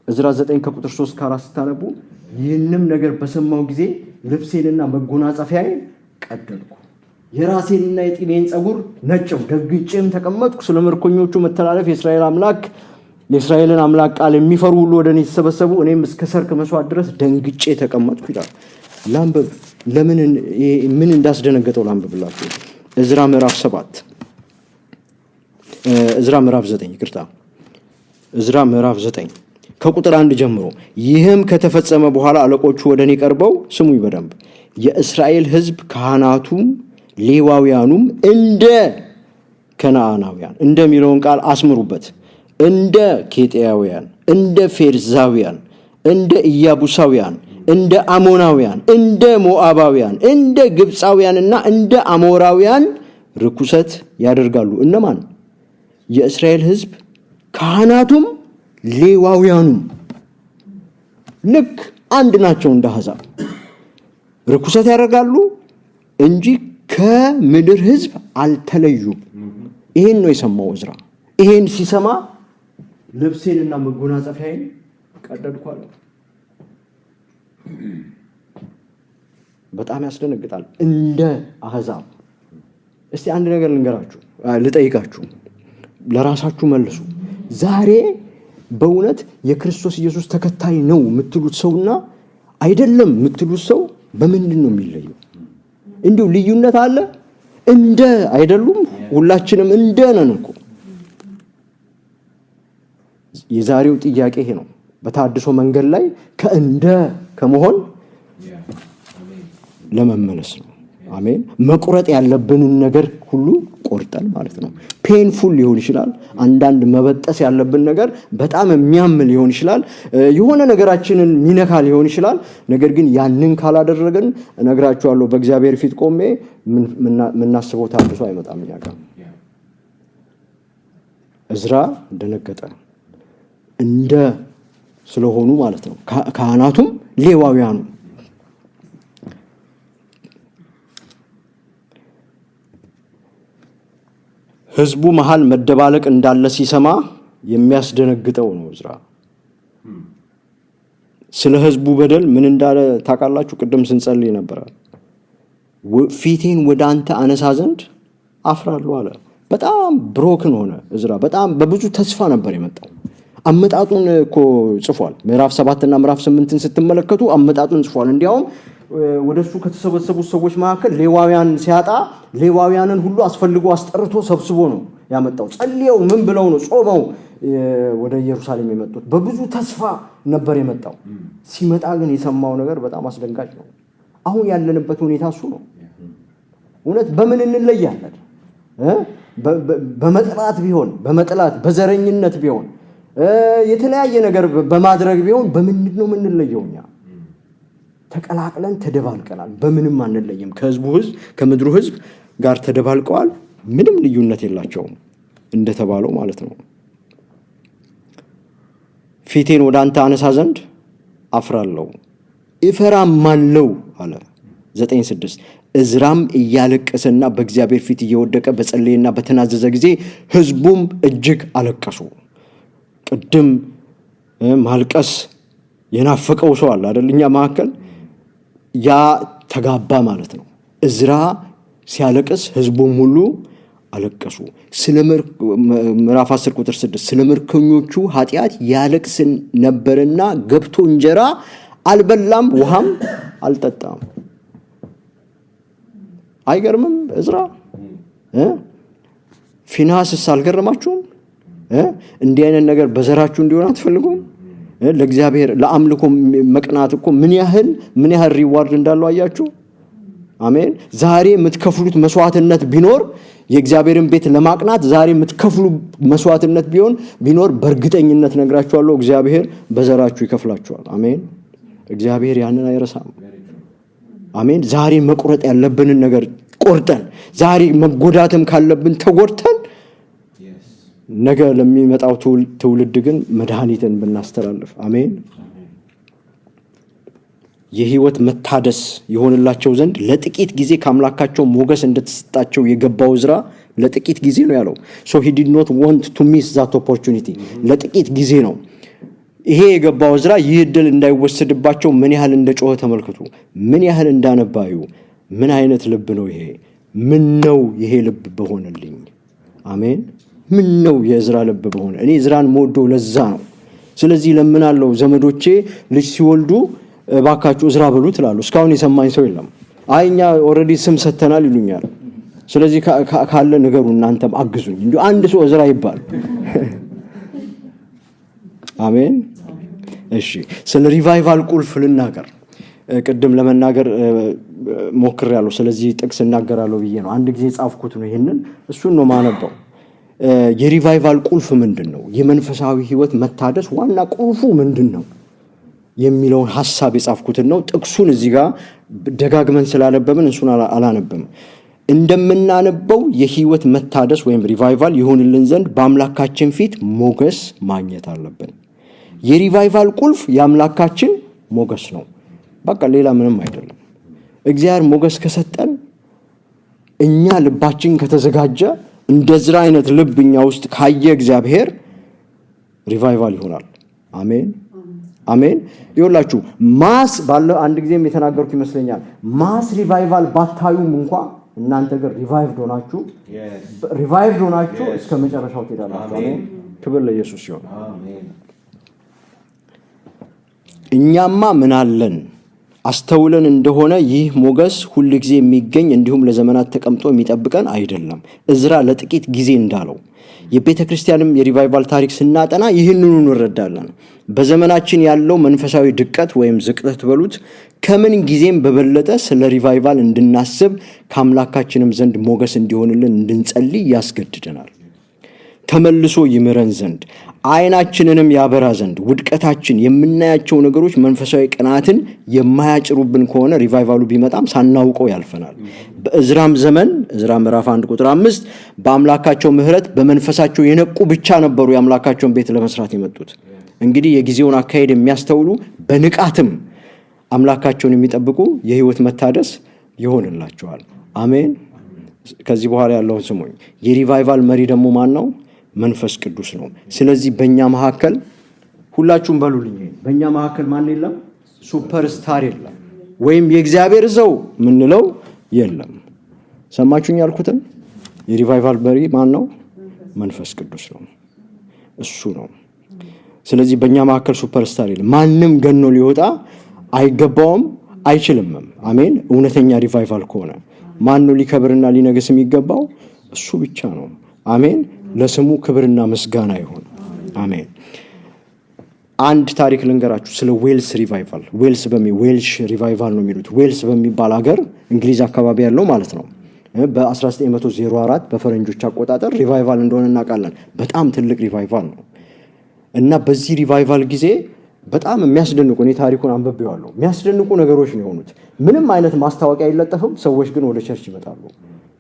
እዝራ 9 ከቁጥር 3 ከ4 ስታነቡ ይህንም ነገር በሰማው ጊዜ ልብሴንና መጎናጸፊያዬን ቀደድኩ፣ የራሴንና የጢሜን ጸጉር ነጨው፣ ደግጬም ተቀመጥኩ። ስለ ምርኮኞቹ መተላለፍ የእስራኤልን አምላክ ቃል የሚፈሩ ሁሉ ወደ እኔ ተሰበሰቡ፣ እኔም እስከ ሰርክ መስዋዕት ድረስ ደንግጬ ተቀመጥኩ ይላል። ላንብብ። ምን እንዳስደነገጠው ላንብብላችሁ። እዝራ ምዕራፍ 9 ይቅርታ፣ እዝራ ምዕራፍ 9 ከቁጥር 1 ጀምሮ። ይህም ከተፈጸመ በኋላ አለቆቹ ወደ እኔ ቀርበው ስሙኝ በደንብ፣ የእስራኤል ሕዝብ ካህናቱም ሌዋውያኑም እንደ ከነዓናውያን እንደሚለውን ቃል አስምሩበት፣ እንደ ኬጢያውያን፣ እንደ ፌርዛውያን፣ እንደ ኢያቡሳውያን፣ እንደ አሞናውያን፣ እንደ ሞዓባውያን፣ እንደ ግብፃውያንና እንደ አሞራውያን ርኩሰት ያደርጋሉ። እነማን? የእስራኤል ሕዝብ ካህናቱም ሌዋውያኑም ልክ አንድ ናቸው። እንደ አሕዛብ ርኩሰት ያደርጋሉ እንጂ ከምድር ሕዝብ አልተለዩም። ይሄን ነው የሰማው እዝራ። ይሄን ሲሰማ ልብሴንና መጎናጸፊያዬን ቀደድኩ አለ። በጣም ያስደነግጣል። እንደ አሕዛብ። እስቲ አንድ ነገር ልጠይቃችሁ፣ ለራሳችሁ መልሱ። ዛሬ በእውነት የክርስቶስ ኢየሱስ ተከታይ ነው የምትሉት ሰውና አይደለም የምትሉት ሰው በምንድን ነው የሚለየው? እንዲሁ ልዩነት አለ? እንደ አይደሉም? ሁላችንም እንደ ነን እኮ። የዛሬው ጥያቄ ይሄ ነው። በታድሶ መንገድ ላይ ከእንደ ከመሆን ለመመለስ ነው። አሜን። መቁረጥ ያለብንን ነገር ሁሉ ቆርጠን ማለት ነው። ፔንፉል ሊሆን ይችላል። አንዳንድ መበጠስ ያለብን ነገር በጣም የሚያም ሊሆን ይችላል። የሆነ ነገራችንን ሚነካ ሊሆን ይችላል። ነገር ግን ያንን ካላደረግን እነግራችኋለሁ፣ በእግዚአብሔር ፊት ቆሜ የምናስበው ታድሶ አይመጣም እኛ ጋር። እዝራ ደነገጠ። እንደ ስለሆኑ ማለት ነው ካህናቱም ሌዋውያኑ። ህዝቡ መሃል መደባለቅ እንዳለ ሲሰማ የሚያስደነግጠው ነው እዝራ። ስለ ህዝቡ በደል ምን እንዳለ ታውቃላችሁ? ቅድም ስንጸልይ ነበር። ፊቴን ወደ አንተ አነሳ ዘንድ አፍራለሁ አለ። በጣም ብሮክን ሆነ እዝራ። በጣም በብዙ ተስፋ ነበር የመጣው። አመጣጡን እኮ ጽፏል። ምዕራፍ 7 እና ምዕራፍ 8ን ስትመለከቱ አመጣጡን ጽፏል። እንዲያውም ወደሱ ከተሰበሰቡት ሰዎች መካከል ሌዋውያን ሲያጣ ሌዋውያንን ሁሉ አስፈልጎ አስጠርቶ ሰብስቦ ነው ያመጣው። ጸልየው ምን ብለው ነው ጾመው ወደ ኢየሩሳሌም የመጡት። በብዙ ተስፋ ነበር የመጣው። ሲመጣ ግን የሰማው ነገር በጣም አስደንጋጭ ነው። አሁን ያለንበት ሁኔታ እሱ ነው። እውነት በምን እንለያለን? በመጥላት ቢሆን በመጥላት በዘረኝነት ቢሆን የተለያየ ነገር በማድረግ ቢሆን በምንድን ነው የምንለየው? እኛ ተቀላቅለን ተደባልቀናል። በምንም አንለይም። ከህዝቡ ህዝብ ከምድሩ ህዝብ ጋር ተደባልቀዋል። ምንም ልዩነት የላቸውም እንደተባለው ማለት ነው። ፊቴን ወደ አንተ አነሳ ዘንድ አፍራለሁ እፈራማለሁ አለ። 9:6 እዝራም እያለቀሰና በእግዚአብሔር ፊት እየወደቀ በጸለየና በተናዘዘ ጊዜ ህዝቡም እጅግ አለቀሱ። ቅድም ማልቀስ የናፈቀው ሰው አለ አይደል? እኛ መካከል ያ ተጋባ ማለት ነው። እዝራ ሲያለቅስ ህዝቡም ሁሉ አለቀሱ። ምዕራፍ 10:6 ስለ ምርኮኞቹ ኃጢአት ያለቅስ ነበርና ገብቶ እንጀራ አልበላም ውሃም አልጠጣም። አይገርምም? እዝራ ፊንሐስስ አልገረማችሁም? እንዲህ አይነት ነገር በዘራችሁ እንዲሆን አትፈልጉም? ለእግዚአብሔር ለአምልኮ መቅናት እኮ ምን ያህል ሪዋርድ እንዳለው አያችሁ? አሜን። ዛሬ የምትከፍሉት መስዋዕትነት ቢኖር የእግዚአብሔርን ቤት ለማቅናት ዛሬ የምትከፍሉ መስዋዕትነት ቢኖር በእርግጠኝነት ነግራችኋለሁ እግዚአብሔር በዘራችሁ ይከፍላችኋል። አሜን። እግዚአብሔር ያንን አይረሳም። አሜን። ዛሬ መቁረጥ ያለብንን ነገር ቆርጠን፣ ዛሬ መጎዳትም ካለብን ተጎድተን ነገ ለሚመጣው ትውልድ ግን መድኃኒትን ብናስተላልፍ። አሜን። የህይወት መታደስ የሆንላቸው ዘንድ ለጥቂት ጊዜ ከአምላካቸው ሞገስ እንደተሰጣቸው የገባው እዝራ ለጥቂት ጊዜ ነው ያለው። so he did not want to miss that opportunity። ለጥቂት ጊዜ ነው ይሄ የገባው እዝራ። ይህ ዕድል እንዳይወሰድባቸው ምን ያህል እንደጮኸ ተመልከቱ። ምን ያህል እንዳነባዩ። ምን አይነት ልብ ነው ይሄ? ምን ነው ይሄ ልብ በሆነልኝ። አሜን። ምን ነው የእዝራ ልብ በሆነ። እኔ እዝራን ሞዶ ለዛ ነው። ስለዚህ ለምናለው ዘመዶቼ ልጅ ሲወልዱ ባካችሁ እዝራ በሉ ትላሉ። እስካሁን የሰማኝ ሰው የለም። አይኛ ኦሬዲ ስም ሰተናል ይሉኛል። ስለዚህ ካለ ነገሩ እናንተም አግዙኝ። እንዴ አንድ ሰው እዝራ ይባል። አሜን። እሺ ስለ ሪቫይቫል ቁልፍ ልናገር። ቅድም ለመናገር ሞክሬያለሁ። ስለዚህ ጥቅስ እናገራለሁ ብዬ ነው አንድ ጊዜ ጻፍኩት ነው ይሄንን። እሱን ነው ማነበው። የሪቫይቫል ቁልፍ ምንድነው? የመንፈሳዊ ህይወት መታደስ ዋና ቁልፉ ምንድነው የሚለውን ሐሳብ የጻፍኩትን ነው። ጥቅሱን እዚህ ጋር ደጋግመን ስላነበብን እሱን አላነበም። እንደምናነበው የህይወት መታደስ ወይም ሪቫይቫል ይሆንልን ዘንድ በአምላካችን ፊት ሞገስ ማግኘት አለብን። የሪቫይቫል ቁልፍ የአምላካችን ሞገስ ነው። በቃ ሌላ ምንም አይደለም። እግዚአብሔር ሞገስ ከሰጠን፣ እኛ ልባችን ከተዘጋጀ፣ እንደ እዝራ አይነት ልብ እኛ ውስጥ ካየ እግዚአብሔር ሪቫይቫል ይሆናል። አሜን አሜን። ይኸውላችሁ ማስ ባለው አንድ ጊዜም የተናገርኩ ይመስለኛል። ማስ ሪቫይቫል ባታዩም እንኳን እናንተ ግን ሪቫይቭድ ሆናችሁ እስከ መጨረሻው ትሄዳላችሁ። አሜን። ክብር ለኢየሱስ ይሁን። እኛማ ምን አለን አስተውለን እንደሆነ ይህ ሞገስ ሁሉ ጊዜ የሚገኝ እንዲሁም ለዘመናት ተቀምጦ የሚጠብቀን አይደለም። እዝራ ለጥቂት ጊዜ እንዳለው የቤተ ክርስቲያንም የሪቫይቫል ታሪክ ስናጠና ይህንኑ እንረዳለን። በዘመናችን ያለው መንፈሳዊ ድቀት ወይም ዝቅጠት በሉት ከምን ጊዜም በበለጠ ስለ ሪቫይቫል እንድናስብ ከአምላካችንም ዘንድ ሞገስ እንዲሆንልን እንድንጸልይ ያስገድደናል። ተመልሶ ይምረን ዘንድ አይናችንንም ያበራ ዘንድ ውድቀታችን የምናያቸው ነገሮች መንፈሳዊ ቅናትን የማያጭሩብን ከሆነ ሪቫይቫሉ ቢመጣም ሳናውቀው ያልፈናል። በእዝራም ዘመን እዝራ ምዕራፍ 1 ቁጥር 5 በአምላካቸው ምህረት በመንፈሳቸው የነቁ ብቻ ነበሩ የአምላካቸውን ቤት ለመስራት የመጡት። እንግዲህ የጊዜውን አካሄድ የሚያስተውሉ በንቃትም አምላካቸውን የሚጠብቁ የህይወት መታደስ ይሆንላቸዋል። አሜን። ከዚህ በኋላ ያለውን ስሙኝ። የሪቫይቫል መሪ ደግሞ ማን ነው? መንፈስ ቅዱስ ነው። ስለዚህ በእኛ መካከል ሁላችሁም በሉልኝ፣ በእኛ መካከል ማን የለም? ሱፐርስታር የለም፣ ወይም የእግዚአብሔር ሰው ምንለው የለም። ሰማችሁኝ ያልኩትን? የሪቫይቫል መሪ ማን ነው? መንፈስ ቅዱስ ነው። እሱ ነው። ስለዚህ በእኛ መካከል ሱፐርስታር የለም። ማንም ገኖ ሊወጣ አይገባውም፣ አይችልምም። አሜን። እውነተኛ ሪቫይቫል ከሆነ ማን ነው ሊከብርና ሊነግስ የሚገባው? እሱ ብቻ ነው። አሜን። ለስሙ ክብርና ምስጋና ይሁን። አሜን። አንድ ታሪክ ልንገራችሁ ስለ ዌልስ ሪቫይቫል። ዌልሽ ሪቫይቫል ነው የሚሉት። ዌልስ በሚባል ሀገር እንግሊዝ አካባቢ ያለው ማለት ነው። በ1904 በፈረንጆች አቆጣጠር ሪቫይቫል እንደሆነ እናውቃለን። በጣም ትልቅ ሪቫይቫል ነው እና በዚህ ሪቫይቫል ጊዜ በጣም የሚያስደንቁ፣ እኔ ታሪኩን አንብቤዋለሁ፣ የሚያስደንቁ ነገሮች ነው የሆኑት። ምንም አይነት ማስታወቂያ አይለጠፍም። ሰዎች ግን ወደ ቸርች ይመጣሉ።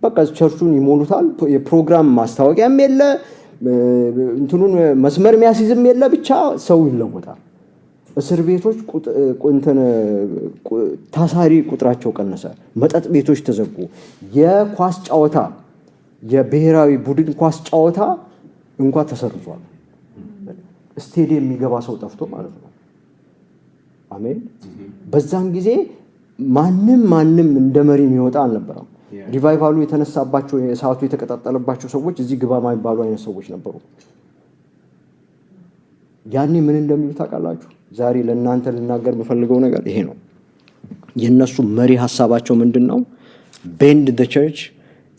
በቃ ቸርቹን ይሞሉታል። የፕሮግራም ማስታወቂያም የለ፣ እንትኑን መስመር የሚያስይዝም የለ፣ ብቻ ሰው ይለወጣል። እስር ቤቶች ታሳሪ ቁጥራቸው ቀነሰ። መጠጥ ቤቶች ተዘጉ። የኳስ ጨዋታ፣ የብሔራዊ ቡድን ኳስ ጨዋታ እንኳ ተሰርዟል። ስቴዲየም የሚገባ ሰው ጠፍቶ ማለት ነው። አሜን። በዛን ጊዜ ማንም እንደ መሪ የሚወጣ አልነበረም። ሪቫይቫሉ የተነሳባቸው የሰዓቱ የተቀጣጠለባቸው ሰዎች እዚህ ግባ ማይባሉ አይነት ሰዎች ነበሩ። ያኔ ምን እንደሚሉ ታውቃላችሁ? ዛሬ ለእናንተ ልናገር የምፈልገው ነገር ይሄ ነው። የነሱ መሪ ሐሳባቸው ምንድነው? ቤንድ ዘ ቸርች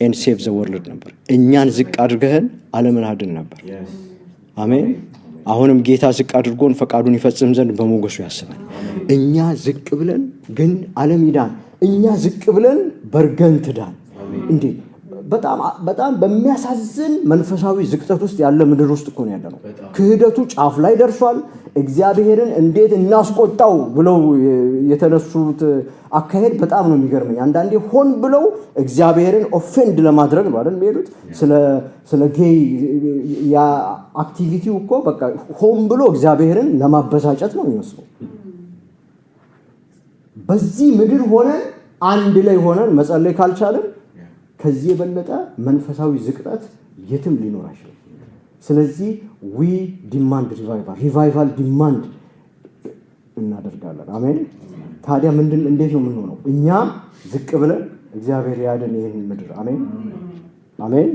ኤንድ ሴቭ ዘ ወርልድ ነበር። እኛን ዝቅ አድርገን ዓለምን አድን ነበር። አሜን። አሁንም ጌታ ዝቅ አድርጎን ፈቃዱን ይፈጽም ዘንድ በሞገሱ ያስባል። እኛ ዝቅ ብለን ግን ዓለም ይዳን፣ እኛ ዝቅ ብለን በርገን ትዳን። እንዴ! በጣም በሚያሳዝን መንፈሳዊ ዝቅጠት ውስጥ ያለ ምድር ውስጥ እኮ ነው ያለነው። ክህደቱ ጫፍ ላይ ደርሷል። እግዚአብሔርን እንዴት እናስቆጣው ብለው የተነሱት አካሄድ በጣም ነው የሚገርመኝ። አንዳንዴ ሆን ብለው እግዚአብሔርን ኦፌንድ ለማድረግ ነው አይደል የሚሄዱት። ስለ ጌይ ያ አክቲቪቲው እኮ በቃ ሆን ብሎ እግዚአብሔርን ለማበሳጨት ነው የሚመስለው። በዚህ ምድር ሆነን አንድ ላይ ሆነን መጸለይ ካልቻለን ከዚህ የበለጠ መንፈሳዊ ዝቅጠት የትም ሊኖር አይችልም። ስለዚህ ዊ ዲማንድ ሪቫይቫል ዲማንድ እናደርጋለን። አሜን። ታዲያ እንዴት ነው የምንሆነው? እኛ ዝቅ ብለን እግዚአብሔር ያድን ይህን ምድር። አሜን አሜን።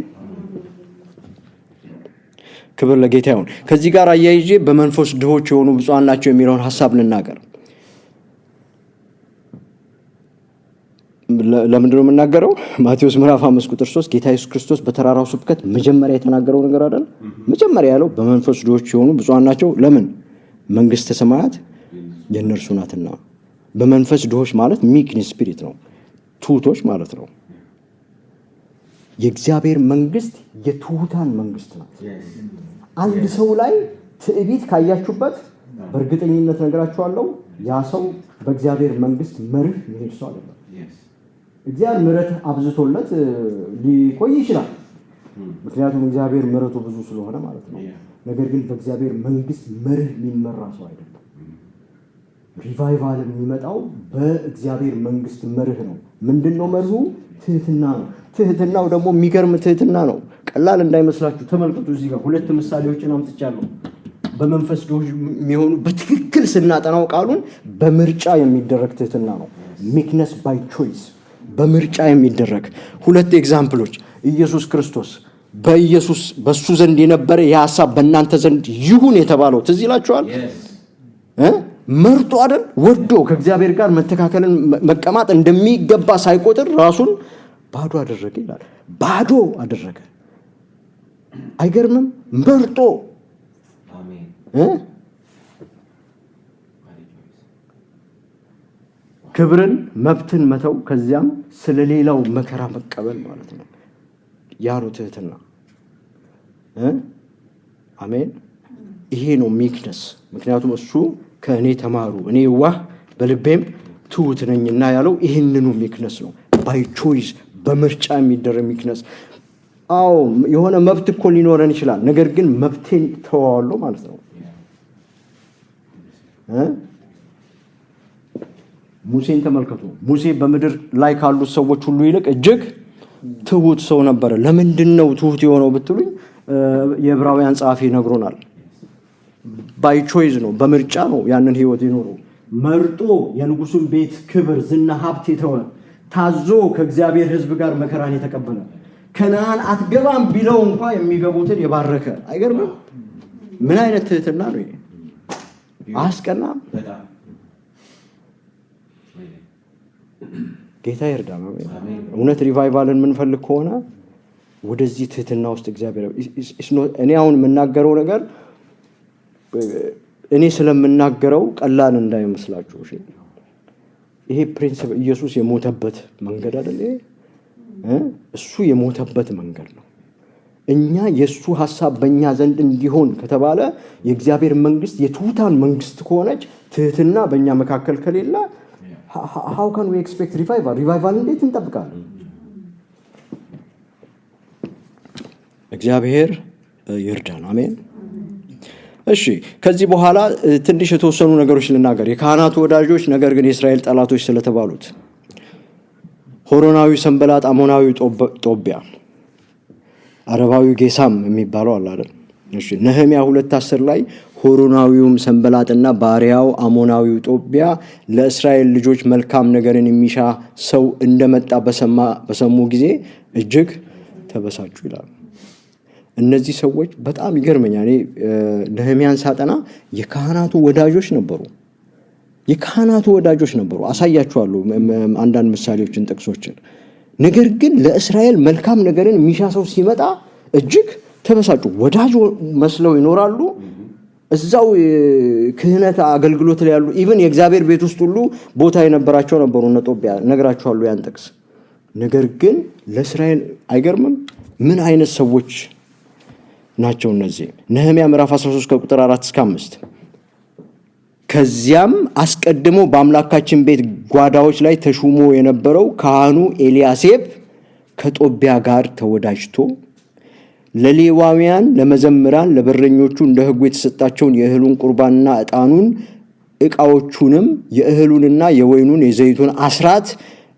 ክብር ለጌታ ይሁን። ከዚህ ጋር አያይዤ በመንፈስ ድሆች የሆኑ ብፁዓን ናቸው የሚለውን ሐሳብ ልናገር። ለምንድነው የምናገረው? ማቴዎስ ምዕራፍ 5 ቁጥር 3 ጌታ ኢየሱስ ክርስቶስ በተራራው ስብከት መጀመሪያ የተናገረው ነገር አይደል? መጀመሪያ ያለው በመንፈስ ድሆች የሆኑ ብፁዓን ናቸው። ለምን? መንግስተ ሰማያት የእነርሱ ናትና። በመንፈስ ድሆች ማለት ሚክ ኢን ስፒሪት ነው፣ ትሑቶች ማለት ነው። የእግዚአብሔር መንግስት የትሑታን መንግስት ናት። አንድ ሰው ላይ ትዕቢት ካያችሁበት በእርግጠኝነት ነገራችኋለሁ፣ ያ ሰው በእግዚአብሔር መንግስት መርህ ይሄድ ሰው አይደለም። እግዚአብሔር ምሕረት አብዝቶለት ሊቆይ ይችላል፣ ምክንያቱም እግዚአብሔር ምሕረቱ ብዙ ስለሆነ ማለት ነው። ነገር ግን በእግዚአብሔር መንግስት መርህ የሚመራ ሰው አይደለም። ሪቫይቫል የሚመጣው በእግዚአብሔር መንግስት መርህ ነው። ምንድነው መርሁ? ትህትና ነው። ትህትናው ደግሞ የሚገርም ትህትና ነው። ቀላል እንዳይመስላችሁ ተመልከቱ። እዚህ ጋር ሁለት ምሳሌዎችን አምጥቻለሁ። በመንፈስ ድሆች የሚሆኑ በትክክል ስናጠናው ቃሉን በምርጫ የሚደረግ ትህትና ነው። ሚክነስ ባይ ቾይስ፣ በምርጫ የሚደረግ ሁለት ኤግዛምፕሎች። ኢየሱስ ክርስቶስ በሱ ዘንድ የነበረ የሐሳብ በእናንተ ዘንድ ይሁን የተባለው ትዝ ይላችኋል? መርጦ አይደል? ወዶ ከእግዚአብሔር ጋር መተካከልን መቀማጥ እንደሚገባ ሳይቆጥር ራሱን ባዶ አደረገ ይላል። ባዶ አደረገ። አይገርምም? መርጦ ክብርን መብትን መተው፣ ከዚያም ስለሌላው መከራ መቀበል ማለት ነው። ያ ነው ትህትና። አሜን። ይሄ ነው ሚክነስ። ምክንያቱም እሱ ከእኔ ተማሩ እኔ ዋህ በልቤም ትሁት ነኝና ያለው ይህንኑ ሚክነስ ነው። ባይ ቾይስ በምርጫ የሚደረግ ሚክነስ። አዎ የሆነ መብት እኮ ሊኖረን ይችላል። ነገር ግን መብቴን ተዋዋለሁ ማለት ነው። ሙሴን ተመልከቱ። ሙሴ በምድር ላይ ካሉት ሰዎች ሁሉ ይልቅ እጅግ ትሁት ሰው ነበረ። ለምንድን ነው ትሁት የሆነው ብትሉኝ የዕብራውያን ጸሐፊ ነግሮናል። ባይ ቾይዝ ነው፣ በምርጫ ነው ያንን ህይወት የኖረው። መርጦ የንጉሱን ቤት ክብር፣ ዝና፣ ሀብት የተወ፣ ታዞ ከእግዚአብሔር ሕዝብ ጋር መከራን የተቀበለ፣ ከነዓን አትገባም ቢለው እንኳን የሚገቡትን የባረከ። አይገርምም? ምን አይነት ትህትና ነው ይሄ! አስቀናም። ጌታ ይርዳን። እውነት ሪቫይቫልን የምንፈልግ ከሆነ ወደዚህ ትህትና ውስጥ እግዚአብሔር እኔ አሁን የምናገረው ነገር እኔ ስለምናገረው ቀላል እንዳይመስላችሁ። ይሄ ፕሪንሲፕል ኢየሱስ የሞተበት መንገድ አይደል? እሱ የሞተበት መንገድ ነው። እኛ የሱ ሐሳብ በእኛ ዘንድ እንዲሆን ከተባለ የእግዚአብሔር መንግስት የትሑታን መንግስት ከሆነች ትህትና በእኛ መካከል ከሌለ how can we expect revival እንዴት እንጠብቃለን? እግዚአብሔር ይርዳን። አሜን። እሺ ከዚህ በኋላ ትንሽ የተወሰኑ ነገሮች ልናገር። የካህናቱ ወዳጆች ነገር ግን የእስራኤል ጠላቶች ስለተባሉት ሆሮናዊ ሰንበላጥ፣ አሞናዊ ጦቢያ፣ አረባዊ ጌሳም የሚባለው አለ አይደል? እሺ ነህምያ 2:10 ላይ ሆሮናዊውም ሰንበላጥና ባሪያው አሞናዊው ጦቢያ ለእስራኤል ልጆች መልካም ነገርን የሚሻ ሰው እንደመጣ በሰሙ ጊዜ እጅግ ተበሳጩ ይላል። እነዚህ ሰዎች በጣም ይገርመኛል። ነህምያን ሳጠና የካህናቱ ወዳጆች ነበሩ። አሳያችኋለሁ አንዳንድ ምሳሌዎችን፣ ጥቅሶችን። ነገር ግን ለእስራኤል መልካም ነገርን የሚሻ ሰው ሲመጣ እጅግ ተበሳጩ። ወዳጅ መስለው ይኖራሉ። እዛው ክህነት አገልግሎት ላይ ያሉ ኢቭን የእግዚአብሔር ቤት ውስጥ ሁሉ ቦታ የነበራቸው ነበሩ እነ ጦቢያ። ነግራችኋለሁ ያን ጥቅስ። ነገር ግን ለእስራኤል አይገርምም? ምን አይነት ሰዎች ናቸው እነዚህ? ነህምያ ምዕራፍ 13 ከቁጥር 4-5 ከዚያም አስቀድሞ በአምላካችን ቤት ጓዳዎች ላይ ተሹሞ የነበረው ካህኑ ኤልያሴብ ከጦቢያ ጋር ተወዳጅቶ ለሌዋውያን፣ ለመዘምራን፣ ለበረኞቹ እንደ ሕጉ የተሰጣቸውን የእህሉን ቁርባንና ዕጣኑን ዕቃዎቹንም የእህሉንና የወይኑን የዘይቱን አስራት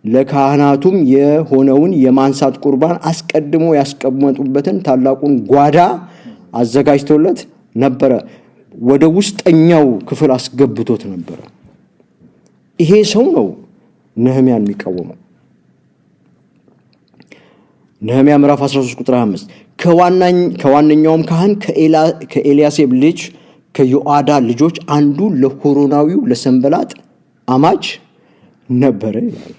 ለካህናቱም የሆነውን የማንሳት ቁርባን አስቀድሞ ያስቀመጡበትን ታላቁን ጓዳ አዘጋጅቶለት ነበረ። ወደ ውስጠኛው ክፍል አስገብቶት ነበረ። ይሄ ሰው ነው ነህምያን የሚቃወመው። ነህምያ ምዕራፍ 13 ቁጥር 5 ከዋነኛውም ካህን ከኤልያሴብ ልጅ ከዮአዳ ልጆች አንዱ ለሆሮናዊው ለሰንበላጥ አማች ነበረ ይላል።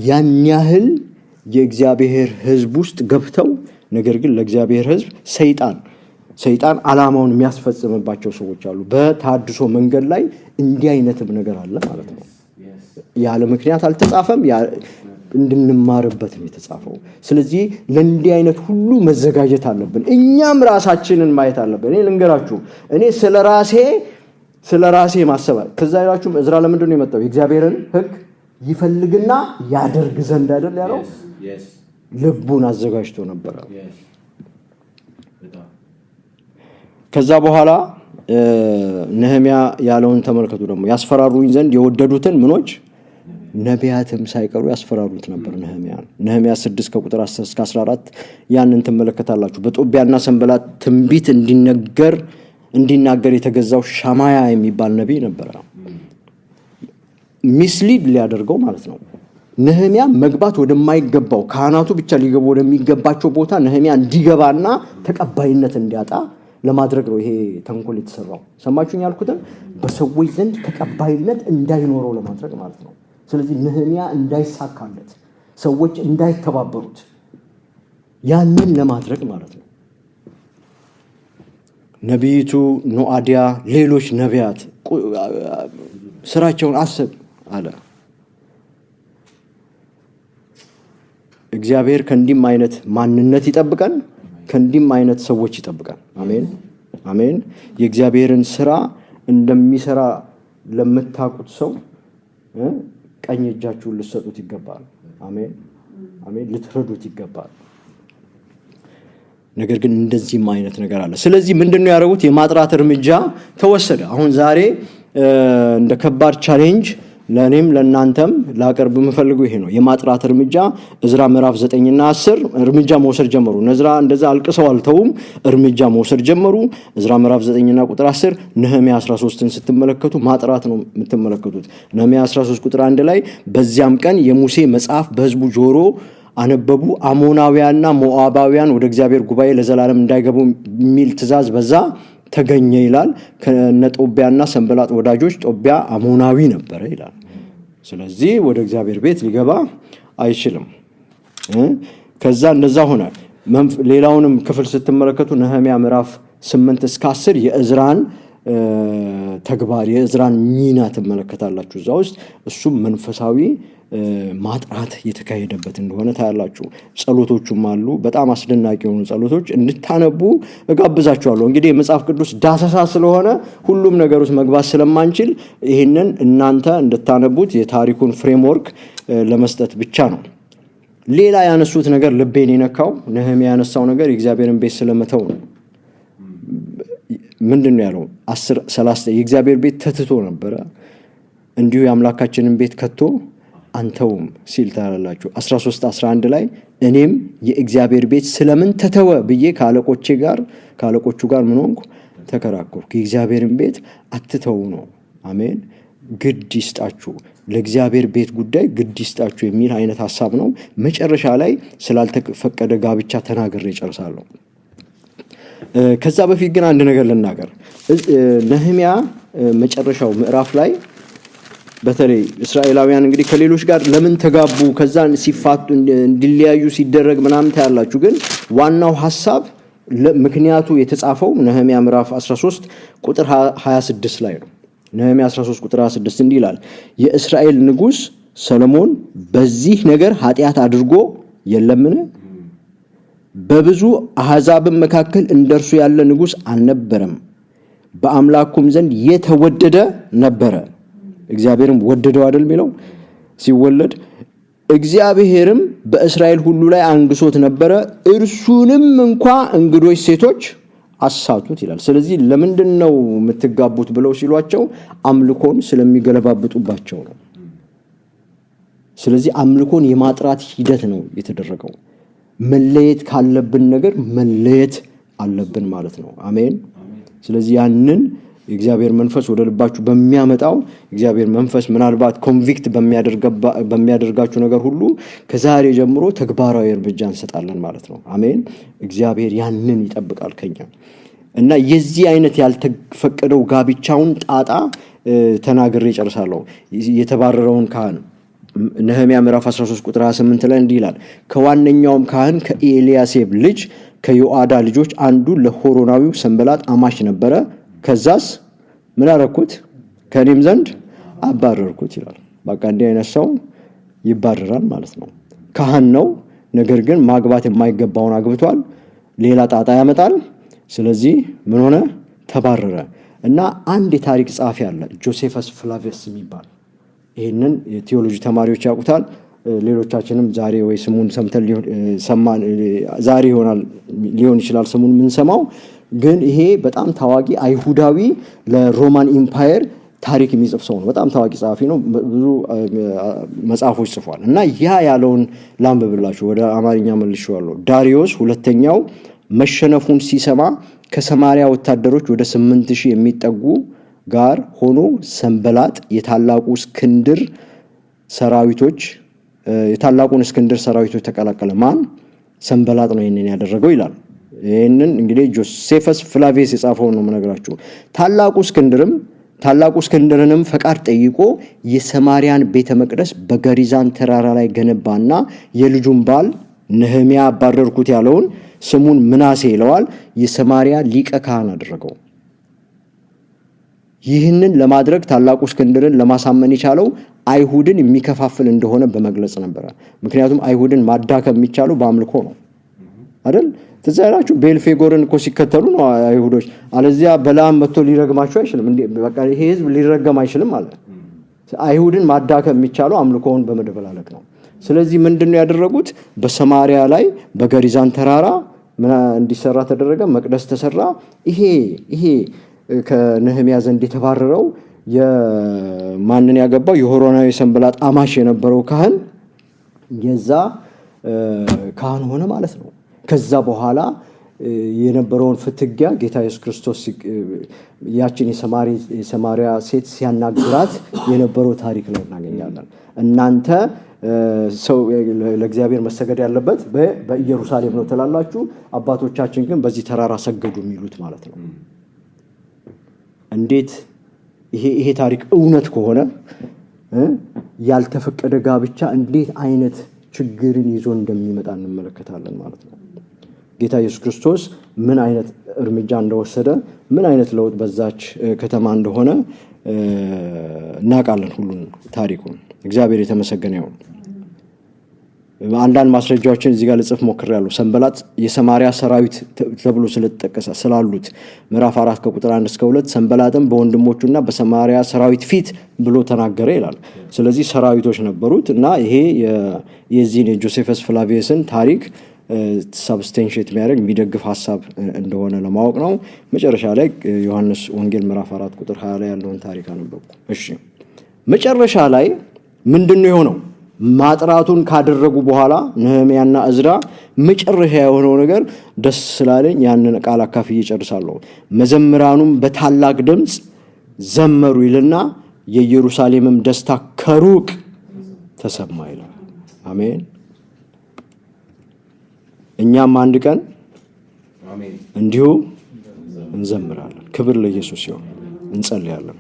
ያን ያህል የእግዚአብሔር ሕዝብ ውስጥ ገብተው ነገር ግን ለእግዚአብሔር ሕዝብ ሰይጣን ዓላማውን የሚያስፈጽምባቸው ሰዎች አሉ። በታድሶ መንገድ ላይ እንዲህ አይነትም ነገር አለ ማለት ነው። ያለ ምክንያት አልተጻፈም፣ እንድንማርበት ነው የተጻፈው። ስለዚህ ለእንዲህ አይነት ሁሉ መዘጋጀት አለብን። እኛም ራሳችንን ማየት አለብን። እኔ ልንገራችሁ፣ እኔ ስለራሴ ማሰብ ከዛ ይላችሁም እዝራ ለምንድን ነው የመጣው? የእግዚአብሔርን ሕግ ይፈልግና ያደርግ ዘንድ አይደል ያለው? ልቡን አዘጋጅቶ ነበረ። ከዛ በኋላ ነህምያ ያለውን ተመልከቱ። ደግሞ ያስፈራሩኝ ዘንድ የወደዱትን ምኖች ነቢያትም ሳይቀሩ ያስፈራሩት ነበር ነህምያ 6 ከቁጥር 10-14 ያንን ትመለከታላችሁ። በጦቢያና ሰንበላጥ ትንቢት እንዲናገር የተገዛው ሻማያ የሚባል ነቢይ ነበረ። ሚስሊድ ሊያደርገው ማለት ነው። ነህምያ መግባት ወደማይገባው ካህናቱ ብቻ ሊገቡ ወደሚገባቸው ቦታ ነህምያ እንዲገባና ተቀባይነት እንዲያጣ ለማድረግ ነው ይሄ ተንኮል የተሰራው። ሰማችሁኝ ያልኩትን በሰዎች ዘንድ ተቀባይነት እንዳይኖረው ለማድረግ ማለት ነው። ስለዚህ ነህምያ እንዳይሳካለት፣ ሰዎች እንዳይተባበሩት ያንን ለማድረግ ማለት ነው። ነቢይቱ ኖአዲያ፣ ሌሎች ነቢያት ስራቸውን አስብ አለ። እግዚአብሔር ከእንዲህም አይነት ማንነት ይጠብቀን፣ ከእንዲህም አይነት ሰዎች ይጠብቀን። አሜን አሜን። የእግዚአብሔርን ስራ እንደሚሰራ ለምታውቁት ሰው ቀኝ እጃችሁን ልትሰጡት ይገባል። አሜን አሜን ልትረዱት ይገባል። ነገር ግን እንደዚህም አይነት ነገር አለ። ስለዚህ ምንድነው ያደረጉት? የማጥራት እርምጃ ተወሰደ። አሁን ዛሬ እንደ ከባድ ቻሌንጅ ለኔም ለናንተም ላቀርብ የምፈልገው ይሄ ነው። የማጥራት እርምጃ እዝራ ምዕራፍ 9 እና 10 እርምጃ መውሰድ ጀመሩ። እዝራ እንደዛ አልቅሰው አልተውም፣ እርምጃ መውሰድ ጀመሩ። እዝራ ምዕራፍ 9 እና ቁጥር 10 ነህምያ 13ን ስትመለከቱ ማጥራት ነው የምትመለከቱት። ነህምያ 13 ቁጥር 1 ላይ በዚያም ቀን የሙሴ መጽሐፍ በሕዝቡ ጆሮ አነበቡ፣ አሞናውያንና ሞዓባውያን ወደ እግዚአብሔር ጉባኤ ለዘላለም እንዳይገቡ የሚል ትእዛዝ በዛ ተገኘ ይላል። ከነጦቢያና ሰንበላጥ ወዳጆች ጦቢያ አሞናዊ ነበረ ይላል። ስለዚህ ወደ እግዚአብሔር ቤት ሊገባ አይችልም። ከዛ እንደዛ ሆነ። ሌላውንም ክፍል ስትመለከቱ ነህምያ ምዕራፍ 8 እስከ 10 የእዝራን ተግባር የእዝራን ሚና ትመለከታላችሁ እዛ ውስጥ። እሱም መንፈሳዊ ማጥራት የተካሄደበት እንደሆነ ታያላችሁ። ጸሎቶቹም አሉ፣ በጣም አስደናቂ የሆኑ ጸሎቶች እንድታነቡ እጋብዛችኋለሁ። እንግዲህ የመጽሐፍ ቅዱስ ዳሰሳ ስለሆነ ሁሉም ነገር ውስጥ መግባት ስለማንችል ይህንን እናንተ እንድታነቡት የታሪኩን ፍሬምወርክ ለመስጠት ብቻ ነው። ሌላ ያነሱት ነገር ልቤን የነካው ነህምያ ያነሳው ነገር የእግዚአብሔርን ቤት ስለመተው ነው። ምንድነው ያለው? 10:30 የእግዚአብሔር ቤት ተትቶ ነበረ፣ እንዲሁ የአምላካችንን ቤት ከቶ አንተውም ሲል ታላላችሁ። 13:11 ላይ እኔም የእግዚአብሔር ቤት ስለምን ተተወ ብዬ ከአለቆቹ ጋር ምን ሆንኩ? ተከራከርኩ። የእግዚአብሔርን ቤት አትተው ነው። አሜን። ግድ ይስጣችሁ፣ ለእግዚአብሔር ቤት ጉዳይ ግድ ይስጣችሁ የሚል አይነት ሐሳብ ነው። መጨረሻ ላይ ስላልተፈቀደ ጋብቻ ተናግሬ ጨርሳለሁ። ከዛ በፊት ግን አንድ ነገር ልናገር። ነህምያ መጨረሻው ምዕራፍ ላይ በተለይ እስራኤላውያን እንግዲህ ከሌሎች ጋር ለምን ተጋቡ ከዛ ሲፋቱ እንዲለያዩ ሲደረግ ምናምን ታያላችሁ። ግን ዋናው ሐሳብ ምክንያቱ የተጻፈው ነህምያ ምዕራፍ 13 ቁጥር 26 ላይ ነው። ነህምያ 13 ቁጥር 26 እንዲህ ይላል፣ የእስራኤል ንጉሥ ሰሎሞን በዚህ ነገር ኃጢአት አድርጎ የለምን? በብዙ አሕዛብም መካከል እንደርሱ ያለ ንጉሥ አልነበረም፣ በአምላኩም ዘንድ የተወደደ ነበረ። እግዚአብሔርም ወደደው አይደል የሚለው ሲወለድ። እግዚአብሔርም በእስራኤል ሁሉ ላይ አንግሶት ነበረ፣ እርሱንም እንኳ እንግዶች ሴቶች አሳቱት ይላል። ስለዚህ ለምንድን ነው የምትጋቡት ብለው ሲሏቸው አምልኮን ስለሚገለባብጡባቸው ነው። ስለዚህ አምልኮን የማጥራት ሂደት ነው የተደረገው። መለየት ካለብን ነገር መለየት አለብን ማለት ነው። አሜን። ስለዚህ ያንን የእግዚአብሔር መንፈስ ወደ ልባችሁ በሚያመጣው እግዚአብሔር መንፈስ ምናልባት ኮንቪክት በሚያደርጋችሁ ነገር ሁሉ ከዛሬ ጀምሮ ተግባራዊ እርምጃ እንሰጣለን ማለት ነው። አሜን። እግዚአብሔር ያንን ይጠብቃል ከኛ እና የዚህ አይነት ያልተፈቀደው ጋብቻውን ጣጣ ተናግሬ ጨርሳለሁ። የተባረረውን ካህን ነህምያ ምዕራፍ 13 ቁጥር 28 ላይ እንዲህ ይላል፣ ከዋነኛውም ካህን ከኤልያሴብ ልጅ ከዮአዳ ልጆች አንዱ ለሆሮናዊው ሰንበላጥ አማች ነበረ። ከዛስ ምን አረኩት? ከእኔም ዘንድ አባረርኩት ይላል። በቃ እንዲህ አይነት ሰው ይባረራል ማለት ነው። ካህን ነው፣ ነገር ግን ማግባት የማይገባውን አግብቷል፣ ሌላ ጣጣ ያመጣል። ስለዚህ ምን ሆነ? ተባረረ። እና አንድ የታሪክ ጸሐፊ አለ ጆሴፈስ ፍላቪየስ የሚባል፣ ይህንን የቴዎሎጂ ተማሪዎች ያውቁታል። ሌሎቻችንም ዛሬ ወይ ስሙን ሰምተን ዛሬ ሊሆን ይችላል ስሙን የምንሰማው። ግን ይሄ በጣም ታዋቂ አይሁዳዊ ለሮማን ኢምፓየር ታሪክ የሚጽፍ ሰው ነው። በጣም ታዋቂ ጸሐፊ ነው። ብዙ መጽሐፎች ጽፏል። እና ያ ያለውን ላንብብላችሁ፣ ወደ አማርኛ መልሼዋለሁ። ዳሪዮስ ሁለተኛው መሸነፉን ሲሰማ ከሰማሪያ ወታደሮች ወደ 8000 የሚጠጉ ጋር ሆኖ ሰንበላጥ የታላቁን እስክንድር ሰራዊቶች ተቀላቀለ። ማን? ሰንበላጥ ነው ይህንን ያደረገው ይላል። ይህንን እንግዲህ ጆሴፈስ ፍላቪየስ የጻፈውን ነው የምነግራችሁ። ታላቁ እስክንድርንም ፈቃድ ጠይቆ የሰማሪያን ቤተ መቅደስ በገሪዛን ተራራ ላይ ገነባና የልጁን ባል ነህምያ አባረርኩት ያለውን ስሙን ምናሴ ይለዋል የሰማሪያ ሊቀ ካህን አደረገው። ይህንን ለማድረግ ታላቁ እስክንድርን ለማሳመን የቻለው አይሁድን የሚከፋፍል እንደሆነ በመግለጽ ነበረ። ምክንያቱም አይሁድን ማዳከም የሚቻለው በአምልኮ ነው አይደል? ተዛራችሁ ቤልፌጎርን እኮ ሲከተሉ ነው አይሁዶች። አለዚያ በላም መጥቶ ሊረግማቸው አይችልም። በቃ ይሄ ህዝብ ሊረገም አይችልም ማለት። አይሁድን ማዳከም የሚቻለው አምልኮውን በመደበላለቅ ነው። ስለዚህ ምንድነው ያደረጉት? በሰማሪያ ላይ በገሪዛን ተራራ ምን እንዲሰራ ተደረገ? መቅደስ ተሰራ። ይሄ ከነህምያ ዘንድ የተባረረው የማንን ያገባው? የሆሮናዊ ሰንበላጥ አማሽ የነበረው ካህን የዛ ካህን ሆነ ማለት ነው። ከዛ በኋላ የነበረውን ፍትጊያ ጌታ ኢየሱስ ክርስቶስ ያችን የሰማሪያ ሴት ሲያናግራት የነበረው ታሪክ ነው እናገኛለን። እናንተ ሰው ለእግዚአብሔር መሰገድ ያለበት በኢየሩሳሌም ነው ትላላችሁ፣ አባቶቻችን ግን በዚህ ተራራ ሰገዱ የሚሉት ማለት ነው። እንዴት ይሄ ታሪክ እውነት ከሆነ ያልተፈቀደ ጋብቻ እንዴት አይነት ችግርን ይዞ እንደሚመጣ እንመለከታለን ማለት ነው። ጌታ ኢየሱስ ክርስቶስ ምን አይነት እርምጃ እንደወሰደ ምን አይነት ለውጥ በዛች ከተማ እንደሆነ እናውቃለን ሁሉን ታሪኩን። እግዚአብሔር የተመሰገነ ይሁን። አንዳንድ ማስረጃዎችን እዚህ ጋር ልጽፍ ሞክሬያለሁ። ሰንበላጥ የሰማሪያ ሰራዊት ተብሎ ስለተጠቀሰ ስላሉት ምዕራፍ 4 ከቁጥር 1 እስከ 2 ሰንበላጥም በወንድሞቹና በሰማሪያ ሰራዊት ፊት ብሎ ተናገረ ይላል። ስለዚህ ሰራዊቶች ነበሩት እና ይሄ የዚህን የጆሴፈስ ፍላቪየስን ታሪክ ሰብስቴንሽት የሚያደርግ የሚደግፍ ሐሳብ እንደሆነ ለማወቅ ነው። መጨረሻ ላይ ዮሐንስ ወንጌል ምዕራፍ 4 ቁጥር 20 ላይ ያለውን ታሪክ አነበብኩ። እሺ መጨረሻ ላይ ምንድነው የሆነው? ማጥራቱን ካደረጉ በኋላ ነህምያና እዝራ መጨረሻ የሆነው ነገር ደስ ስላለኝ ያንን ቃል አካፍዬ እጨርሳለሁ። መዘምራኑም በታላቅ ድምፅ ዘመሩ ይልና የኢየሩሳሌምም ደስታ ከሩቅ ተሰማ ይላል። አሜን። እኛም አንድ ቀን እንዲሁ እንዘምራለን። ክብር ለኢየሱስ ይሁን። እንጸልያለን።